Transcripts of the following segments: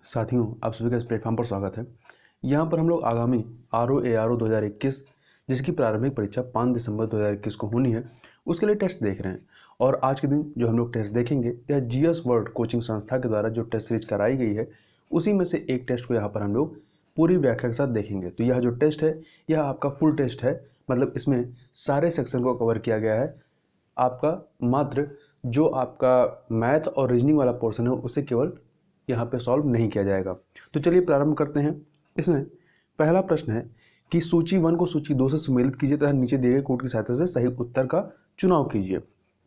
साथियों, आप सभी का इस प्लेटफॉर्म पर स्वागत है। यहाँ पर हम लोग आगामी RO-ARO 2021 जिसकी प्रारंभिक परीक्षा 5 दिसंबर 2021 को होनी है, उसके लिए टेस्ट देख रहे हैं। और आज के दिन जो हम लोग टेस्ट देखेंगे यह GS वर्ल्ड कोचिंग संस्था के द्वारा जो टेस्ट सीरीज कराई गई है, उसी में से एक टेस्ट को यहाँ पर हम लोग पूरी व्याख्या के साथ देखेंगे। तो यह जो टेस्ट है यह आपका फुल टेस्ट है, मतलब इसमें सारे सेक्शन को कवर किया गया है। आपका मात्र जो आपका मैथ और रीजनिंग वाला पोर्शन है उसे केवल यहाँ पे सॉल्व नहीं किया जाएगा। तो चलिए प्रारंभ करते हैं। इसमें पहला प्रश्न है कि सूची 1 को सूची 2 से सुमेलित कीजिए तथा नीचे दिए गए कोड की सहायता से सही उत्तर का चुनाव कीजिए।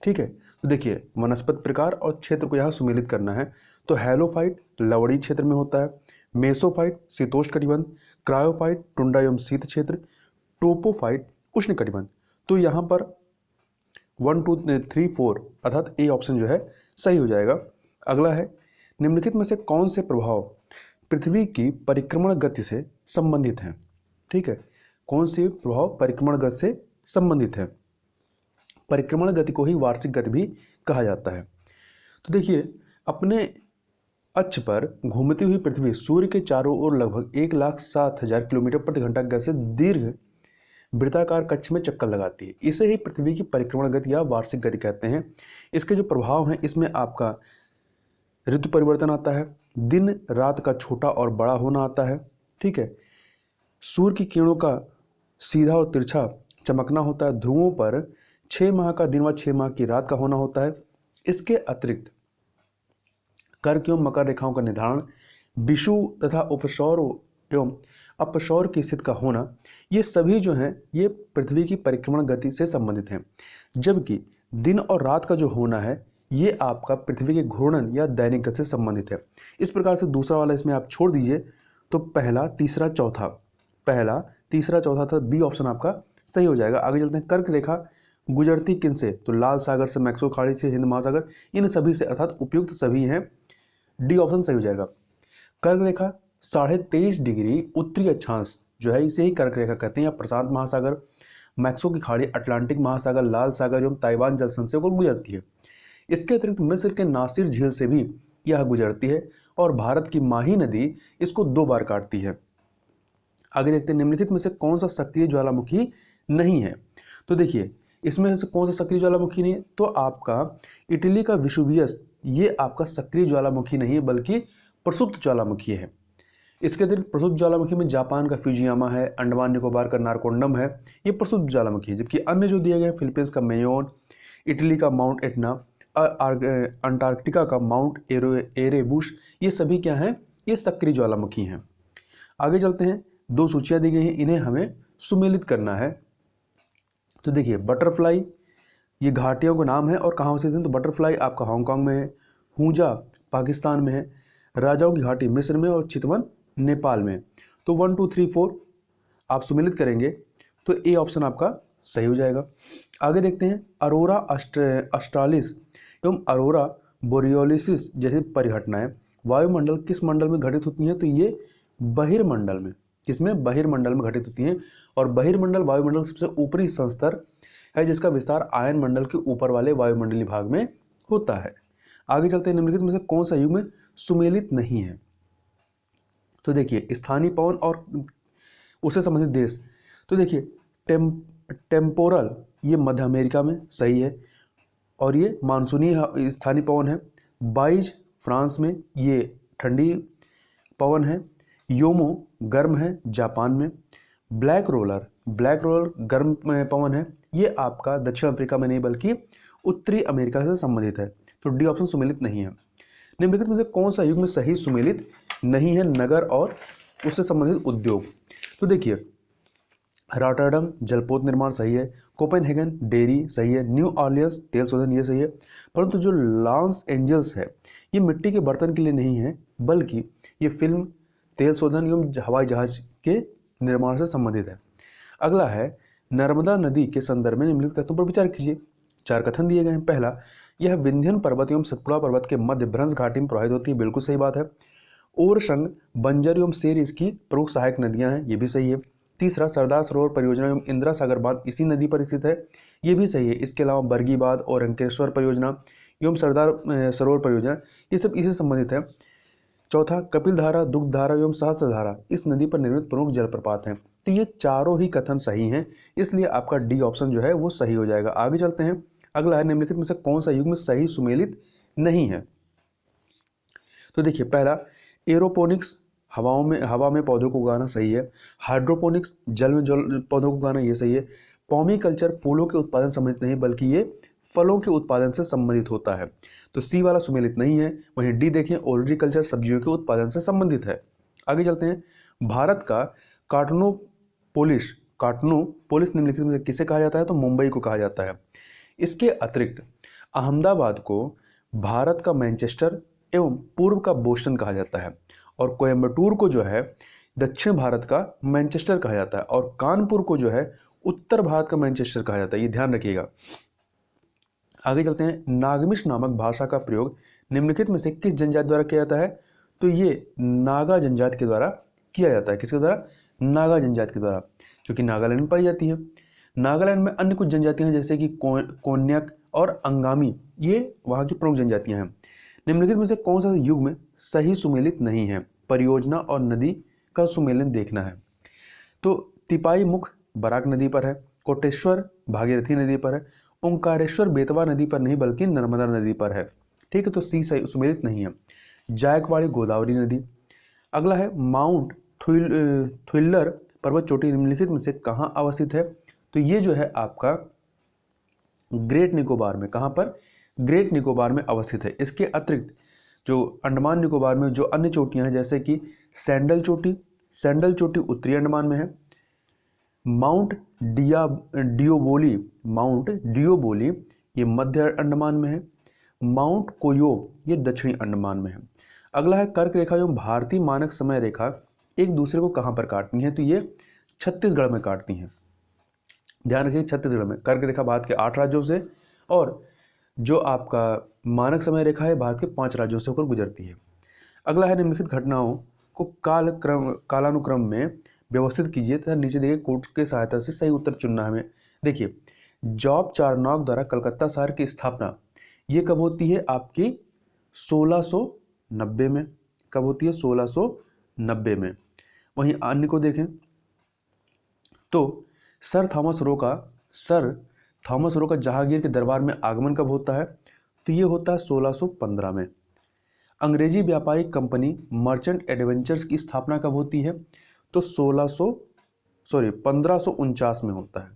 ठीक है, तो देखिए वनस्पति प्रकार और क्षेत्र को यहाँ सुमेलित करना है। तो हैलोफाइट लवणी क्षेत्र में होता है, मेसोफाइट शीतोष्ण कटिबंध, क्रायोफाइट टुंडा एवं शीत क्षेत्र, टोपोफाइट उष्ण कटिबंध। तो यहाँ पर 1 2 3 4 अर्थात ए ऑप्शन जो है सही हो जाएगा। अगला है निम्नलिखित में से कौन से प्रभाव पृथ्वी की परिक्रमण गति से संबंधित हैं। ठीक है, कौन से प्रभाव परिक्रमण गति से संबंधित है। परिक्रमण गति को ही वार्षिक गति भी कहा जाता है। तो देखिए अपने अक्ष पर घूमती हुई पृथ्वी सूर्य के चारों ओर लगभग 1,07,000 किलोमीटर प्रति घंटा की गति से दीर्घ वृत्ताकार कक्ष में चक्कर लगाती है। इसे ही पृथ्वी की परिक्रमण गति या वार्षिक गति कहते हैं। इसके जो प्रभाव हैं इसमें आपका ऋतु परिवर्तन आता है, दिन रात का छोटा और बड़ा होना आता है। ठीक है, सूर्य की किरणों का सीधा और तिरछा चमकना होता है, ध्रुवों पर 6 माह का दिन व 6 माह की रात का होना होता है। इसके अतिरिक्त कर्क एवं मकर रेखाओं का निर्धारण, विषुव तथा उपसौर एवं अपसौर की स्थिति का होना, ये सभी जो हैं ये पृथ्वी की परिक्रमण गति से संबंधित हैं। जबकि दिन और रात का जो होना है ये आपका पृथ्वी के घूर्णन या दैनिक गति से संबंधित है। इस प्रकार से दूसरा वाला इसमें आप छोड़ दीजिए। तो पहला तीसरा चौथा था बी ऑप्शन आपका सही हो जाएगा। आगे चलते हैं। कर्क रेखा गुजरती किन से, तो लाल सागर से, मैक्सिको खाड़ी से, हिंद महासागर, इन सभी से, अर्थात उपयुक्त सभी हैं। डी ऑप्शन सही हो जाएगा। कर्क रेखा 23.5 डिग्री उत्तरी अक्षांश जो है इसे ही कर्क रेखा कहते हैं, या प्रशांत महासागर, मैक्सिको की खाड़ी, अटलांटिक महासागर, लाल सागर एवं ताइवान जल संचय को गुजरती है। इसके अतिरिक्त मिस्र के नासिर झील से भी यह गुजरती है और भारत की माही नदी इसको 2 बार काटती है। आगे देखते हैं निम्नलिखित में से कौन सा सक्रिय ज्वालामुखी नहीं है। तो देखिए इसमें से कौन सा सक्रिय ज्वालामुखी नहीं है, तो आपका इटली का विसुवियस ये आपका सक्रिय ज्वालामुखी नहीं है बल्कि प्रसुप्त ज्वालामुखी है। इसके अतिरिक्त प्रसुप्त ज्वालामुखी में जापान का फ्यूजियामा है, अंडमान निकोबार का नारकोंडम है, ये प्रसुप्त ज्वालामुखी है। जबकि अन्य जो दिए गए फिलीपींस का मेयोन, इटली का माउंट एटना, अंटार्कटिका का माउंट एरेबुस, ये सभी क्या हैं, ये सक्रिय ज्वालामुखी हैं। आगे चलते हैं। 2 सूचियां दी गई हैं, इन्हें हमें सुमेलित करना है। तो देखिए बटरफ्लाई ये घाटियों का नाम है और कहाँ स्थित है, तो बटरफ्लाई आपका हांगकांग में है, हुंजा पाकिस्तान में है, राजाओं की घाटी मिस्र में और चितवन नेपाल में। तो 1 2 3 4 आप सुमेलित करेंगे तो ए ऑप्शन आपका सही हो जाएगा। आगे देखते हैं। अरोरा ऑस्ट्रालिस एवं अरोरा बोरियोलिसिस जैसी परिघटनाएं वायुमंडल किस मंडल में घटित होती हैं, तो ये बहिर्मंडल में, किसमें, बहिर्मंडल में घटित होती हैं। और बहिर्मंडल वायुमंडल सबसे ऊपरी संस्तर है जिसका विस्तार आयन मंडल के ऊपर वाले वायुमंडलीय भाग में होता है। आगे चलते हैं। निम्नलिखित में से कौन सा युग्म सुमेलित नहीं है, तो देखिए स्थानीय पवन और उससे संबंधित देश। तो देखिए टेम्पोरल ये मध्य अमेरिका में सही है और ये मानसूनी स्थानीय पवन है। बाइज फ्रांस में ये ठंडी पवन है। योमो गर्म है जापान में। ब्लैक रोलर गर्म पवन है, ये आपका दक्षिण अफ्रीका में नहीं बल्कि उत्तरी अमेरिका से संबंधित है। तो डी ऑप्शन सुमेलित नहीं है। निम्नलिखित में से कौन सा युग्म सही सुमेलित नहीं है, नगर और उससे संबंधित उद्योग। तो देखिए रॉटरडम जलपोत निर्माण सही है, कोपेनहेगन डेयरी सही है, न्यू ऑर्लियंस तेल शोधन ये सही है। परंतु जो लॉस एंजल्स है ये मिट्टी के बर्तन के लिए नहीं है बल्कि ये फिल्म, तेल शोधन एवं हवाई जहाज के निर्माण से संबंधित है। अगला है नर्मदा नदी के संदर्भ में निम्नलिखित कथनों पर विचार कीजिए। 4 कथन दिए गए हैं। पहला, यह विंध्यन पर्वत एवं सतपुड़ा पर्वत के मध्य भ्रंश घाटी में प्रवाहित होती है, बिल्कुल सही बात है। ओरसंग, बंजर एवं शेर इसकी प्रमुख सहायक नदियां हैं, ये भी सही है। तीसरा, सरदार सरोवर परियोजना एवं इंदिरा सागर बांध इसी नदी पर स्थित है, ये भी सही है। इसके अलावा बरगी बांध और अंकेश्वर परियोजना एवं सरदार सरोवर परियोजना ये सब इसी से संबंधित है। चौथा, कपिल धारा, दुग्ध धारा एवं सहस्त्र धारा इस नदी पर निर्मित प्रमुख जलप्रपात हैं। तो ये चारों ही कथन सही हैं, इसलिए आपका डी ऑप्शन जो है वो सही हो जाएगा। आगे चलते हैं, अगला है निम्नलिखित में से कौन सा युग्म सही सुमेलित नहीं है। तो देखिए, पहला एरोपोनिक्स, हवा में पौधों को उगाना सही है। हाइड्रोपोनिक्स, जल में पौधों को उगाना, ये सही है। पॉमीकल्चर फूलों के उत्पादन संबंधित नहीं बल्कि ये फलों के उत्पादन से संबंधित होता है, तो सी वाला सुमेलित नहीं है। वहीं डी देखें, ओलरीकल्चर सब्जियों के उत्पादन से संबंधित है। आगे चलते हैं, भारत का कार्टनोपोलिस निम्नलिखित में से किसे कहा जाता है, तो मुंबई को कहा जाता है। इसके अतिरिक्त अहमदाबाद को भारत का मैनचेस्टर एवं पूर्व का बोस्टन कहा जाता है, और कोयम्बटूर को जो है दक्षिण भारत का मैनचेस्टर कहा जाता है, और कानपुर को जो है उत्तर भारत का मैनचेस्टर कहा जाता है, ये ध्यान रखिएगा। आगे चलते हैं, नागमिश नामक भाषा का प्रयोग निम्नलिखित में से किस जनजाति द्वारा किया जाता है, तो ये नागा जनजाति के द्वारा किया जाता है। किसके द्वारा, नागा जनजाति के द्वारा, जो कि नागालैंड में पाई जाती है। नागालैंड में अन्य कुछ जनजातियां हैं जैसे कि कोन्याक और अंगामी, ये वहाँ की प्रमुख जनजातियां हैं। निम्नलिखित में से कौन सा युग्म सही सुमेलित नहीं है, परियोजना और नदी का सुमेलन देखना है। तो तिपाई मुख बराक नदी पर है, कोटेश्वर भागीरथी नदी पर है, ओंकारेश्वर बेतवा नदी पर नहीं बल्कि नर्मदा नदी पर है। ठीक है, तो सी सही सुमेलित नहीं है। जायकवाड़ी गोदावरी नदी। अगला है माउंट थ्विल्लर पर्वत चोटी निम्नलिखित में से कहाँ अवस्थित है, तो ये जो है आपका ग्रेट निकोबार में, कहाँ पर, ग्रेट निकोबार में अवस्थित है। इसके अतिरिक्त जो अंडमान निकोबार में जो अन्य चोटियां हैं जैसे कि सैंडल चोटी उत्तरी अंडमान में है, माउंट डियोबोली ये मध्य अंडमान में है, माउंट कोयो ये दक्षिणी अंडमान में है। अगला है कर्क रेखा एवं भारतीय मानक समय रेखा एक दूसरे को कहाँ पर काटती हैं, तो ये छत्तीसगढ़ में काटती हैं। ध्यान रखिए, छत्तीसगढ़ में कर्क रेखा भारत के 8 राज्यों से, और जो आपका मानक समय रेखा है भारत के 5 राज्यों से होकर गुजरती है। अगला है निम्नलिखित घटनाओं को कालानुक्रम में व्यवस्थित कीजिए तथा नीचे दिए कोड के सहायता से सही उत्तर चुनना है हमें। देखिए, जॉब चारनॉग द्वारा कलकत्ता शहर की स्थापना ये कब होती है, आपकी 1690 में। कब होती है, 1690 में। वहीं अन्य को देखें तो सर थॉमस रो का जहांगीर के दरबार में आगमन कब होता है, तो ये होता है 1615 में। अंग्रेजी व्यापारिक कंपनी मर्चेंट एडवेंचर्स की स्थापना कब होती है, तो 1549 में होता है।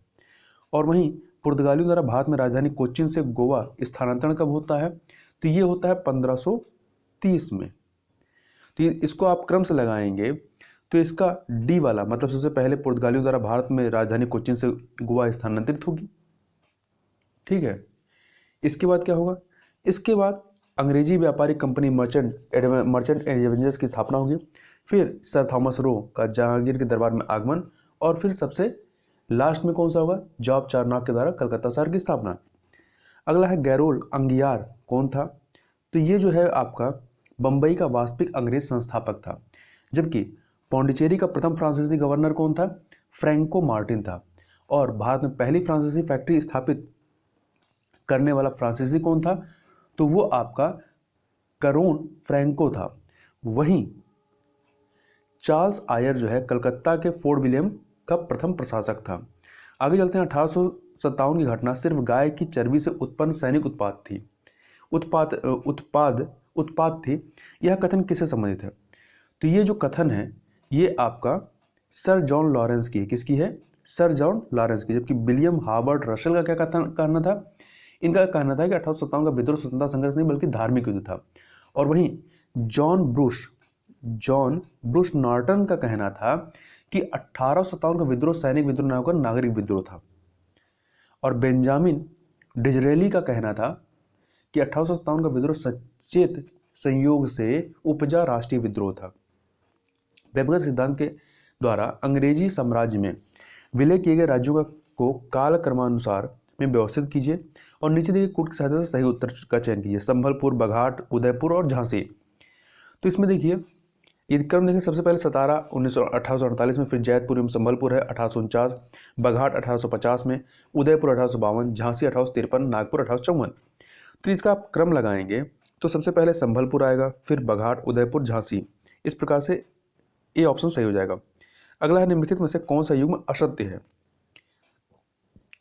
और वहीं पुर्तगालियों द्वारा भारत में राजधानी कोचीन से गोवा स्थानांतरण कब होता है, तो ये होता है 1530 में। तो इसको आप क्रम से लगाएंगे तो इसका डी वाला मतलब सबसे पहले पुर्तगालियों द्वारा भारत में राजधानी कोचीन से गोवा स्थानांतरित होगी। ठीक है, इसके बाद क्या होगा, इसके बाद अंग्रेजी व्यापारिक कंपनी मर्चेंट एडवेंचर्स की स्थापना होगी, फिर सर थॉमस रो का जहांगीर के दरबार में आगमन, और फिर सबसे लास्ट में कौन सा होगा, जॉब चारनॉग के द्वारा कलकत्ता शहर की स्थापना। अगला है गैरोल अंगियार कौन था, तो ये जो है आपका बंबई का वास्तविक अंग्रेज संस्थापक था, जबकि पौंडीचेरी का प्रथम फ्रांसीसी गवर्नर कौन था, फ्रैंको मार्टिन था। और भारत में पहली फ्रांसीसी फैक्ट्री स्थापित करने वाला फ्रांसीसी कौन था, तो वो आपका करोन फ्रैंको था। वहीं चार्ल्स आयर जो है कलकत्ता के फोर्ट विलियम का प्रथम प्रशासक था। आगे चलते हैं, 1857 की घटना सिर्फ गाय की चर्बी से उत्पन्न सैनिक उत्पाद थी। यह कथन किससे संबंधित है, तो ये जो कथन है ये आपका सर जॉन लॉरेंस की है। किसकी है, सर जॉन लॉरेंस की। जबकि विलियम हार्वर्ड रशल का क्या कहना था, इनका कहना था कि 1857 का विद्रोह स्वतंत्रता संघर्ष नहीं बल्कि धार्मिक युद्ध था। और वहीं जॉन ब्रूस नॉर्टन का कहना था कि 1857 का विद्रोह सैनिक विद्रोह न होकर नागरिक विद्रोह था। और बेंजामिन डिजरेली का कहना था कि 1857 का विद्रोह सचेत संयोग से उपजा राष्ट्रीय विद्रोह था। वेबगर सिद्धांत के द्वारा अंग्रेजी साम्राज्य में विलय किए गए राज्यों को कालक्रमानुसार में व्यवस्थित कीजिए और नीचे दिए कोड की सहायता से सही उत्तर का चयन कीजिए। संभलपुर, बघाट, उदयपुर और झांसी। तो इसमें देखिए ये क्रम देखिए, सबसे पहले सतारा 1848 में, फिर जैतपुर एवं संभलपुर है 1849, बघाट 1850 में, उदयपुर 1852, झांसी 1853, नागपुर 1854। तो इसका आप क्रम लगाएंगे तो सबसे पहले संभलपुर आएगा, फिर बघाट, उदयपुर, झांसी। इस प्रकार से ए ऑप्शन सही हो जाएगा। अगला है निम्नलिखित में से कौन सा युग्म असत्य है?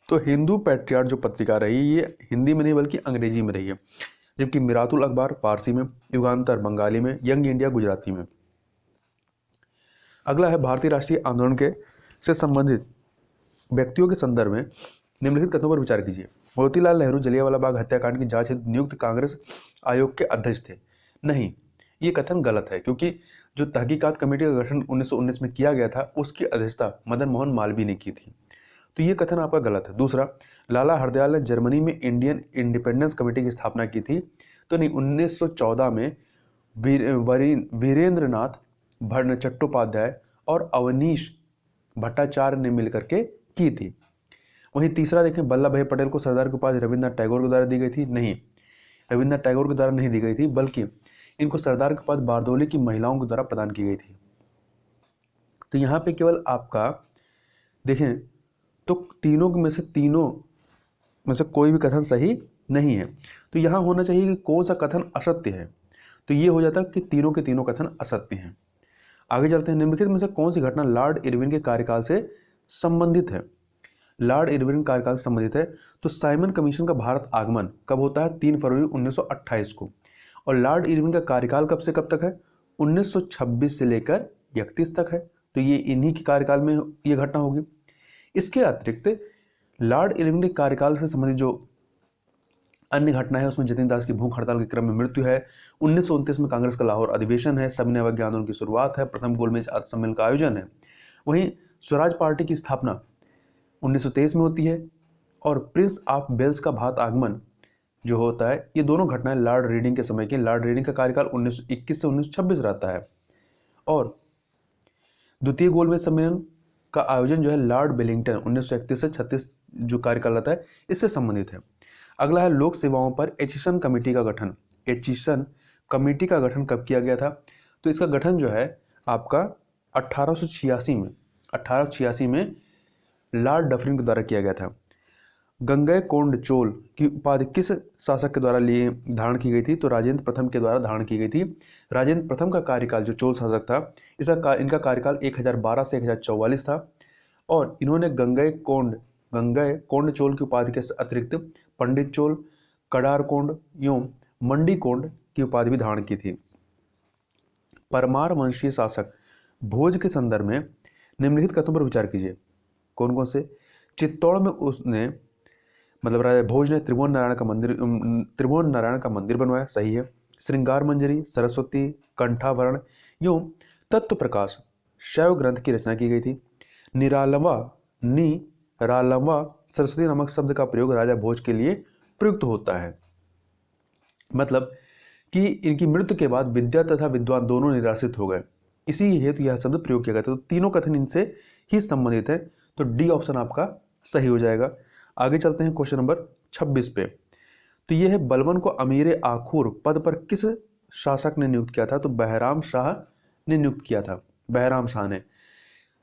तो हिंदू पैट्रियार्ट जो पत्रिका रही ये हिंदी में नहीं बल्कि अंग्रेजी में रही है, जबकि मिरातुल अखबार फारसी में, युगांतर बंगाली में, यंग इंडिया गुजराती में। अगला है भारतीय राष्ट्रीय आंदोलन के से संबंधित व्यक्तियों के संदर्भ में निम्नलिखित कथनों पर विचार कीजिए। मोतीलाल नेहरू जलियांवाला बाग हत्याकांड की जांच हेतु नियुक्त कांग्रेस आयोग के अध्यक्ष थे। नहीं, ये कथन गलत है, क्योंकि जो तहकीकात कमेटी का गठन 1919 में किया गया था उसकी अध्यक्षता मदन मोहन मालवीय ने की थी, तो ये कथन आपका गलत है। दूसरा, लाला हरदयाल ने जर्मनी में इंडियन इंडिपेंडेंस कमेटी की स्थापना की थी, तो नहीं, 1914 में वीरेंद्रनाथ चट्टोपाध्याय और अवनीश भट्टाचार्य ने मिलकर के की थी। वहीं तीसरा देखें, वल्लभ भाई पटेल को सरदार की उपाधि रविन्द्रनाथ टैगोर के द्वारा दी गई थी। नहीं, रविन्द्रनाथ टैगोर के द्वारा नहीं दी गई थी, बल्कि इनको सरदार की उपाधि बारदोली की महिलाओं के द्वारा प्रदान की गई थी। तो यहाँ पे केवल आपका देखें तो तीनों में से कोई भी कथन सही नहीं है, तो यहाँ होना चाहिए कि कौन सा कथन असत्य है, तो ये हो जाता कि तीनों के तीनों कथन असत्य हैं। आगे चलते हैं, निम्नलिखित में से कौन सी घटना लॉर्ड इरविन के कार्यकाल से संबंधित है? लॉर्ड इरविन कार्यकाल से संबंधित है तो साइमन कमीशन का भारत आगमन कब होता है? 3 फरवरी 1928 को। और लॉर्ड इरविन का कार्यकाल कब से कब तक है? 1926 से लेकर 31 तक है, तो ये इन्हीं के कार्यकाल में ये घटना होगी। इसके अतिरिक्त लॉर्ड इरविन के कार्यकाल से संबंधित जो अन्य घटना है उसमें जतिन दास की भूख हड़ताल के क्रम में मृत्यु है, 1929 में कांग्रेस का लाहौर अधिवेशन है, सविनय अवज्ञा आंदोलन की शुरुआत है, प्रथम गोलमेज सम्मेलन का आयोजन है। वहीं स्वराज पार्टी की स्थापना 1923 में होती है और प्रिंस ऑफ वेल्स का भारत आगमन जो होता है, ये दोनों घटनाएं लॉर्ड रीडिंग के समय की। लॉर्ड रीडिंग का कार्यकाल 1921 से 1926 रहता है और द्वितीय गोलमेज सम्मेलन का आयोजन जो है लॉर्ड वेलिंगटन 1931 से 36 जो कार्यकाल रहता है इससे संबंधित है। अगला है लोक सेवाओं पर एचिसन कमेटी का गठन। एचिसन कमेटी का गठन कब किया गया था? तो इसका गठन जो है आपका 1886 में लॉर्ड डफरिन के द्वारा किया गया था। गंगैकोंड चोल की उपाधि किस शासक के द्वारा लिए धारण की गई थी? तो राजेंद्र प्रथम के द्वारा धारण की गई थी। राजेंद्र प्रथम का कार्यकाल जो चोल शासक था इनका कार्यकाल 1012 से 1044 था और इन्होंने गंगैकोंड चोल की उपाधि के अतिरिक्त पंडित चोल, कडारकोंड एवं मंडीकोंड की उपाधि भी धारण की थी। परमार वंशीय शासक भोज के संदर्भ में निम्नलिखित कथनों पर विचार कीजिए। कौन कौन से? चित्तौड़ में उसने मतलब राजा भोज ने त्रिभुवन नारायण का मंदिर बनवाया, सही है। श्रृंगार मंजरी, सरस्वती, कंठाभरण एवं तत्व प्रकाश शैव ग्रंथ की रचना की गई थी। निरालंबा सरस्वती नामक शब्द का प्रयोग राजा भोज के लिए प्रयुक्त होता है, मतलब कि इनकी मृत्यु के बाद विद्या तथा विद्वान दोनों निराश्रित हो गए, इसी हेतु यह शब्द प्रयोग किया गया था। तो तीनों कथन इनसे ही संबंधित है, तो डी ऑप्शन आपका सही हो जाएगा। आगे चलते हैं क्वेश्चन नंबर 26 पे। तो यह है बलबन को अमीर आखूर पद पर किस शासक ने नियुक्त किया था? तो बहराम शाह ने नियुक्त किया था। बहराम शाह ने।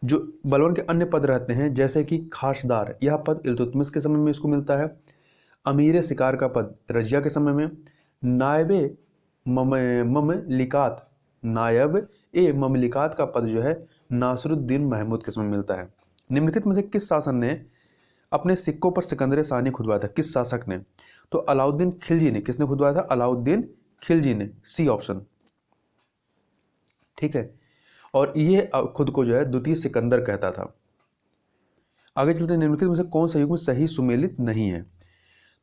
जो बलबन के अन्य पद रहते हैं जैसे कि खासदार, यह पद इल्तुतमिश के समय में इसको मिलता है। अमीर शिकार का पद रजिया के समय में। नायब ममलिकात का पद जो है नासरुद्दीन महमूद के समय मिलता है। निम्नलिखित में से किस शासन ने अपने सिक्कों पर सिकंदर सानी खुदवाया था? किस शासक ने? तो अलाउद्दीन खिलजी ने। किसने खुदवाया था? अलाउद्दीन खिलजी ने, सी ऑप्शन, ठीक है। और ये खुद को जो है द्वितीय सिकंदर कहता था। आगे चलते हैं, निम्नलिखित में से कौन सा युग्म सही सुमेलित नहीं है?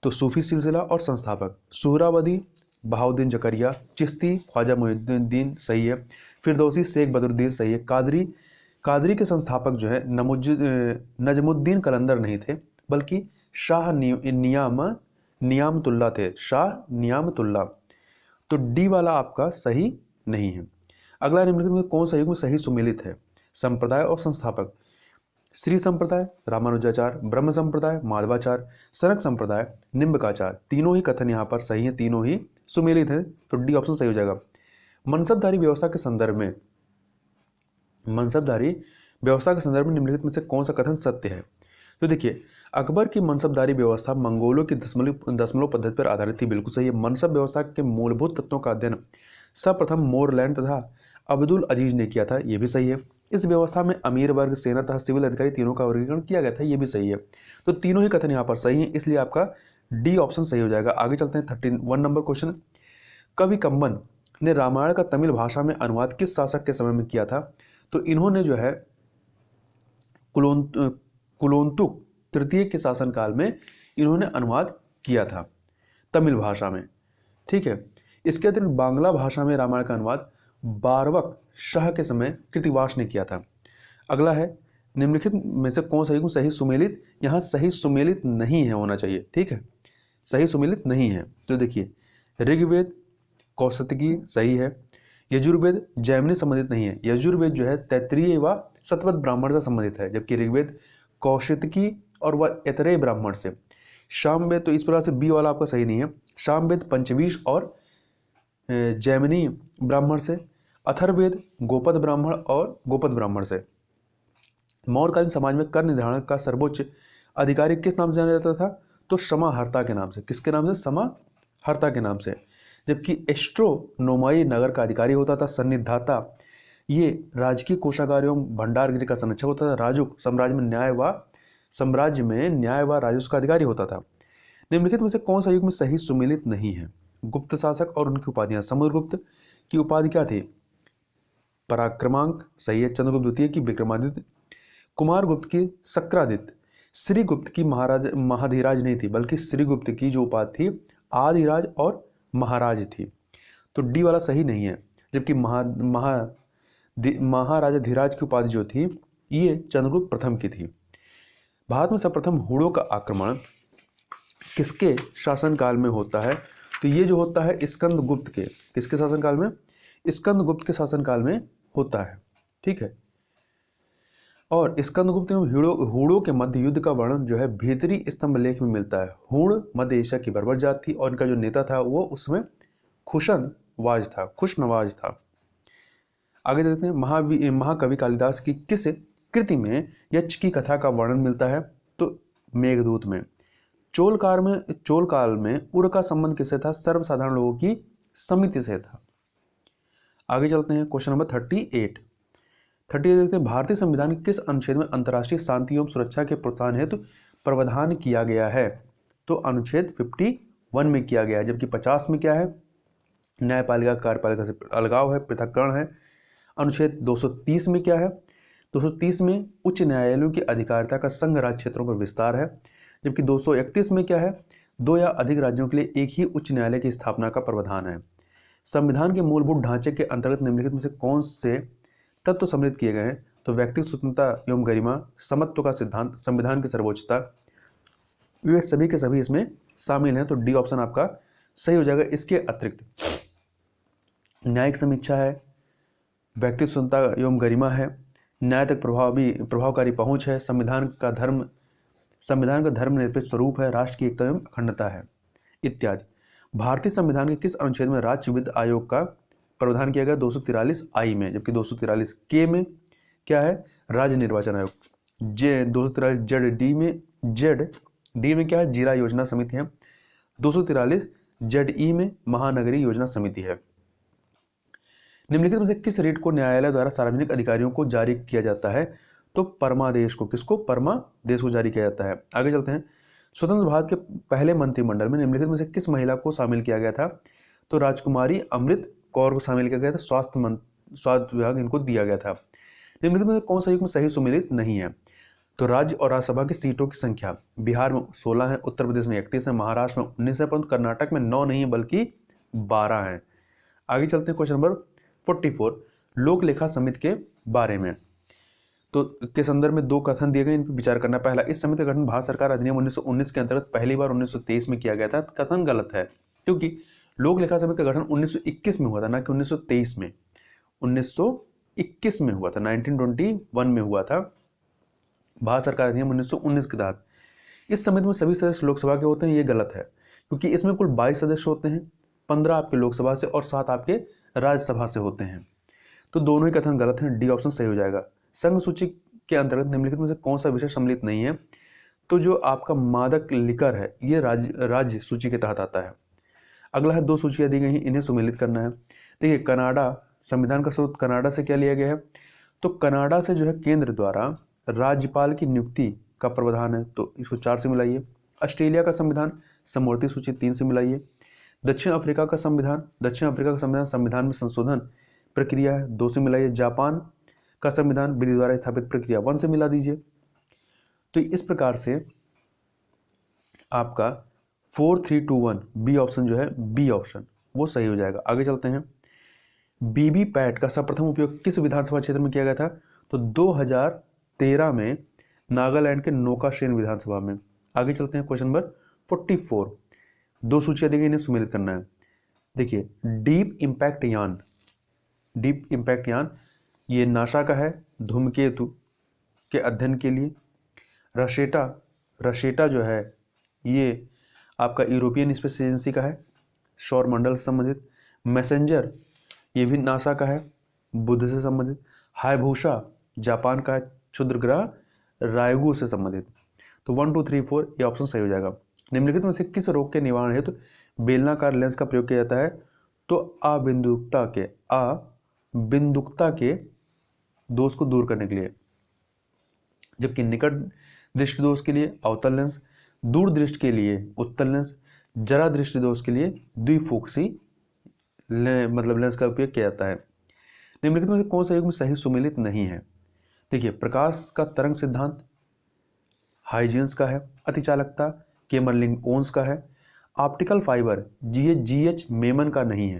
तो सूफी सिलसिला और संस्थापक सुहरावर्दी बहाउद्दीन जकरिया, चिश्ती ख्वाजा मोइनुद्दीन, सही है। फिरदौसी शेख बदरुद्दीन, सही है। कादरी के संस्थापक जो है नजमुद्दीन कलंदर नहीं थे, बल्कि शाह नियामतुल्ला थे, शाह नियामतुल्ला। तो डी वाला आपका सही नहीं है। अगला निम्नलिखित में कौन सा युग्म सही सुमेलित है? संप्रदाय और संस्थापक श्री संप्रदाय रामानुजाचार, ब्रह्म संप्रदाय माधवाचार, सनक संप्रदाय निम्बकाचार, तीनों ही कथन यहाँ पर सही है, तीनों ही सुमेलित है, तो डी ऑप्शन सही हो जाएगा। मनसबदारी व्यवस्था के संदर्भ में निम्नलिखित में से कौन सा कथन सत्य है? तो देखिए, अकबर की मनसबदारी व्यवस्था मंगोलों की दशमलव पद्धति पर आधारित थी, बिल्कुल सही है। मनसब व्यवस्था के मूलभूत तत्वों का अध्ययन सर्वप्रथम मोरलैंड तथा अब्दुल अजीज ने किया था, ये भी सही है। इस व्यवस्था में अमीर वर्ग, सेना तथा सिविल अधिकारी तीनों का वर्गीकरण किया गया था, ये भी सही है। तो तीनों ही कथन यहाँ पर सही है, इसलिए आपका डी ऑप्शन सही हो जाएगा। आगे चलते हैं 31 नंबर क्वेश्चन। कवि कंबन ने रामायण का तमिल भाषा में अनुवाद किस शासक के समय में किया था? तो इन्होंने जो है कुलोत्तुक तृतीय के शासनकाल में इन्होंने अनुवाद किया था तमिल भाषा में, ठीक है। इसके अतिरिक्त बांग्ला भाषा में रामायण का अनुवाद बारवक शाह के समय कृतिवास ने किया था। अगला है, निम्नलिखित में से कौन सही सही सुमेलित, यहाँ सही सुमेलित नहीं है, होना चाहिए, ठीक है, सही सुमेलित नहीं है। तो देखिए, ऋग्वेद कौशिकी सही है, यजुर्वेद जैमिनी संबंधित नहीं है। यजुर्वेद जो है तैत्तिरीय व सतवत ब्राह्मण से संबंधित है, जबकि ऋग्वेद कौशिकी और वह ऐतरेय ब्राह्मण से। सामवेद तो इस प्रकार से बी वाला आपका सही नहीं है। सामवेद पंचवीश और जैमिनी ब्राह्मण से। अथर्ववेद गोपद ब्राह्मण और गोपद ब्राह्मण से। मौर्यकालीन समाज में कर निर्धारण का सर्वोच्च अधिकारी किस नाम से जाना जाता था? तो समाहर्ता के नाम से। किसके नाम से? समाहर्ता के नाम से। जबकि एस्ट्रोनोमाई नगर का अधिकारी होता था सन्निधाता। ये राजकीय कोषागार एवं भंडारगृह का संरक्षक होता था। राजुक साम्राज्य में न्याय व राजस्व का अधिकारी होता था। निम्नलिखित में से कौन सा युग में सही सुमेलित नहीं है? गुप्त शासक और उनकी उपाधियां। समुद्रगुप्त की उपाधि क्या थी? पराक्रमांक सही है। चंद्रगुप्त द्वितीय की विक्रमादित्य। कुमारगुप्त की शक्रादित्य। श्रीगुप्त की महाधिराज नहीं थी, बल्कि श्रीगुप्त की जो उपाधि थी आदिराज और महाराज थी। तो डी वाला सही नहीं है। जबकि महाराजा धीराज की उपाधि जो थी ये चंद्रगुप्त प्रथम की थी। भारत में सर्वप्रथम हुड़ों का आक्रमण किसके शासनकाल में होता है? तो ये जो होता है स्कंदगुप्त के। किसके शासनकाल में? स्कंदगुप्त के शासनकाल में होता है, ठीक है। और स्कंदगुप्त एवं हुड़ों के मध्य युद्ध का वर्णन जो है भीतरी स्तंभ लेख में मिलता है। हुड़ मध्य एशिया की बर्बर जात थी और इनका जो नेता था वो उसमें खुशनवाज था। आगे देखते हैं, महाकवि कालिदास की किस कृति में यक्ष की कथा का वर्णन मिलता है? तो मेघदूत में। चोल काल में उर का संबंध किससे था? सर्वसाधारण लोगों की समिति से था। आगे चलते हैं, क्वेश्चन नंबर 38 देखते हैं, भारतीय संविधान के किस अनुच्छेद में अंतर्राष्ट्रीय शांति एवं सुरक्षा के प्रोत्साहन हेतु प्रावधान किया गया है? तो अनुच्छेद 51 में किया गया है। जबकि 50 में क्या है? न्यायपालिका कार्यपालिका से अलगाव है, पृथक्करण है। अनुच्छेद 230 में क्या है? 230 में उच्च न्यायालयों की अधिकारिता का संघ राज्य क्षेत्रों पर विस्तार है। जबकि 231 में क्या है? 2 या अधिक राज्यों के लिए एक ही उच्च न्यायालय की स्थापना का प्रावधान है। संविधान के मूलभूत ढांचे के अंतर्गत निम्नलिखित में से कौन से तत्व सम्मिलित किए गए हैं? तो व्यक्तिगत स्वतंत्रता एवं गरिमा, समत्व का सिद्धांत, संविधान की सर्वोच्चता, वे सभी के सभी इसमें शामिल हैं। तो डी ऑप्शन आपका सही हो जाएगा। इसके अतिरिक्त न्यायिक समीक्षा है, व्यक्तिगत स्वतंत्रता एवं गरिमा है, न्याय तक प्रभावकारी पहुंच है, संविधान का धर्मनिरपेक्ष स्वरूप है, राष्ट्र की एकता एवं अखंडता है, इत्यादि। भारतीय संविधान के किस अनुच्छेद में राज्य वित्त आयोग का प्रावधान किया गया? 243 आई में। जबकि 243 के में क्या है? राज्य निर्वाचन आयोग। 243 जेड डी में क्या है? जिला योजना समिति है। 243 जेड ई में महानगरीय योजना समिति है। निम्नलिखित में से किस रेट को न्यायालय द्वारा सार्वजनिक अधिकारियों को जारी किया जाता है? तो परमादेश को। किसको? परमादेश को जारी किया जाता है। आगे चलते हैं, स्वतंत्र भारत के पहले मंत्रिमंडल में निम्नलिखित में से किस महिला को शामिल किया गया था? तो राजकुमारी अमृत कौर को शामिल किया गया था। स्वास्थ्य विभाग इनको दिया गया था। निम्नलिखित में से कौन सा युग में सही सुमेलित नहीं है? तो राज्य और राज्यसभा की सीटों की संख्या बिहार में 16 है, उत्तर प्रदेश में 31 है, महाराष्ट्र में 19 है, परंतु कर्नाटक में 9 नहीं है बल्कि 12 है। आगे चलते हैं, क्वेश्चन नंबर 44 लोक लेखा समिति के बारे में। तो के संदर्भ में 2 कथन दिए गए, इन पर विचार करना। पहला, इस समिति का गठन भारत सरकार अधिनियम 1919 के अंतर्गत पहली बार 1923 में किया गया था। कथन गलत है, क्योंकि लोक लेखा समिति का गठन 1921 में हुआ था, ना कि 1923 में। 1921 में हुआ था, 1921 में हुआ था, भारत सरकार अधिनियम 1919 के तहत। इस समिति में सभी सदस्य लोकसभा के होते हैं, ये गलत है, क्योंकि इसमें कुल 22 सदस्य होते हैं, 15 आपके लोकसभा से और 7 आपके राज्यसभा से होते हैं। तो दोनों ही कथन गलत हैं, डी ऑप्शन सही हो जाएगा। संघ सूची के अंतर्गत निम्नलिखित में से कौन सा विषय सम्मिलित नहीं है? तो जो आपका मादक लिकर है ये राज्य सूची के तहत आता है। अगला है 2 सूचियां दी गई हैं, इन्हें सुमेलित करना है। देखिए कनाडा, संविधान का स्रोत कनाडा से क्या लिया गया है, तो कनाडा से जो है केंद्र द्वारा राज्यपाल की नियुक्ति का प्रावधान है, तो इसको 4 से मिलाइए। ऑस्ट्रेलिया का संविधान समवर्ती सूची 3 से मिलाइए। दक्षिण अफ्रीका का संविधान संविधान में संशोधन प्रक्रिया है, 2 से मिलाइए। जापान का संविधान विधि द्वारा स्थापित प्रक्रिया 1 से मिला दीजिए। तो इस प्रकार से आपका 4321 बी ऑप्शन जो है, बी ऑप्शन वो सही हो जाएगा। आगे चलते हैं। वीवीपैट का सर्वप्रथम उपयोग किस विधानसभा क्षेत्र में किया गया था, तो 2013 में नागालैंड के नौकाशेन विधानसभा में। आगे चलते हैं क्वेश्चन नंबर 44। 2 सूचियां दी गई, इन्हें सुमेलित करना है। देखिए डीप इम्पैक्ट यान ये नासा का है, धूमकेतु के अध्ययन के लिए। रशेटा जो है ये आपका यूरोपियन स्पेस एजेंसी का है, सौर मंडल से संबंधित। मैसेंजर ये भी नासा का है, बुध से संबंधित। हायभूषा जापान का है, क्षुद्र ग्रह रायगु से संबंधित। तो 1 2 3 4 ये ऑप्शन सही हो जाएगा। निम्नलिखित में से किस रोग के निवारण हेतु बेलनाकार लेंस का प्रयोग किया जाता है, तो अबिंदुकता के दोष को दूर करने के लिए। जबकि निकट दृष्टि दोष के लिए अवतल लेंस, दूर दृष्टि के लिए उत्तल लेंस, जरा दृष्टि दोष के लिए द्विफोक्सी लेंस का उपयोग किया जाता है। निम्नलिखित में से कौन सा युग्म सही सुमेलित नहीं है। देखिए प्रकाश का तरंग सिद्धांत हाइजेंस का है, अतिचालकता केमरलिंग ओन्स का है, ऑप्टिकल फाइबर जीएच मेमन का नहीं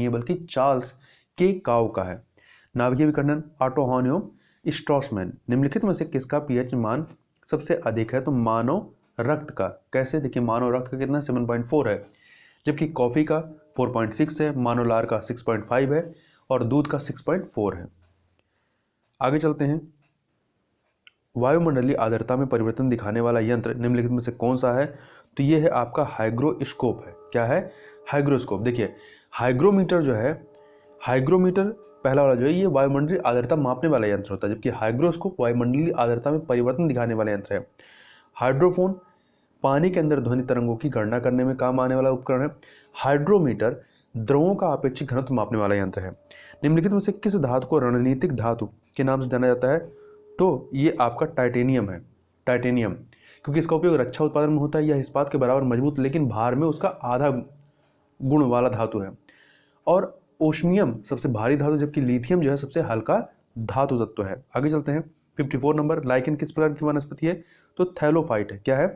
है, बल्कि चार्ल्स के काउ का है। नाभिकीय विखंडन ऑटोहॉनियम स्ट्रॉसमैन। निम्नलिखित में से किसका पीएच मान सबसे अधिक है, तो मानव रक्त का। कैसे, देखिए मानव रक्त का कितना 7.4 है, जबकि कॉफी का 4.6 है, मानव लार का 6.5 है और दूध का 6.4 है। आगे चलते हैं। वायुमंडलीय आर्द्रता में परिवर्तन दिखाने वाला यंत्र निम्नलिखित में से कौन सा है, तो ये है आपका हाइग्रोस्कोप है। क्या है, हाइग्रोस्कोप। देखिए हाइग्रोमीटर पहला वाला जो है ये वायुमंडलीय आर्द्रता मापने वाला यंत्र होता है, जबकि हाइग्रोस्कोप वायुमंडलीय आर्द्रता में परिवर्तन दिखाने वाला यंत्र है। हाइड्रोफोन पानी के अंदर ध्वनि तरंगों की गणना करने में काम आने वाला उपकरण है। हाइड्रोमीटर द्रवों का अपेक्षित घनत्व मापने वाला यंत्र है। निम्नलिखित में से किस धातु को रणनीतिक धातु के नाम से जाना जाता है, तो ये आपका टाइटेनियम है। टाइटेनियम क्योंकि इसका उपयोग रक्षा उत्पादन में होता है। यह इस्पात के बराबर मजबूत लेकिन भार में उसका आधा गुण वाला धातु है। और ओस्मियम सबसे भारी धातु, जबकि लिथियम जो है सबसे हल्का धातु तत्व है। आगे चलते हैं 54 नंबर। लाइकेन किस प्रकार की वनस्पति है, तो थैलोफाइट है। क्या है,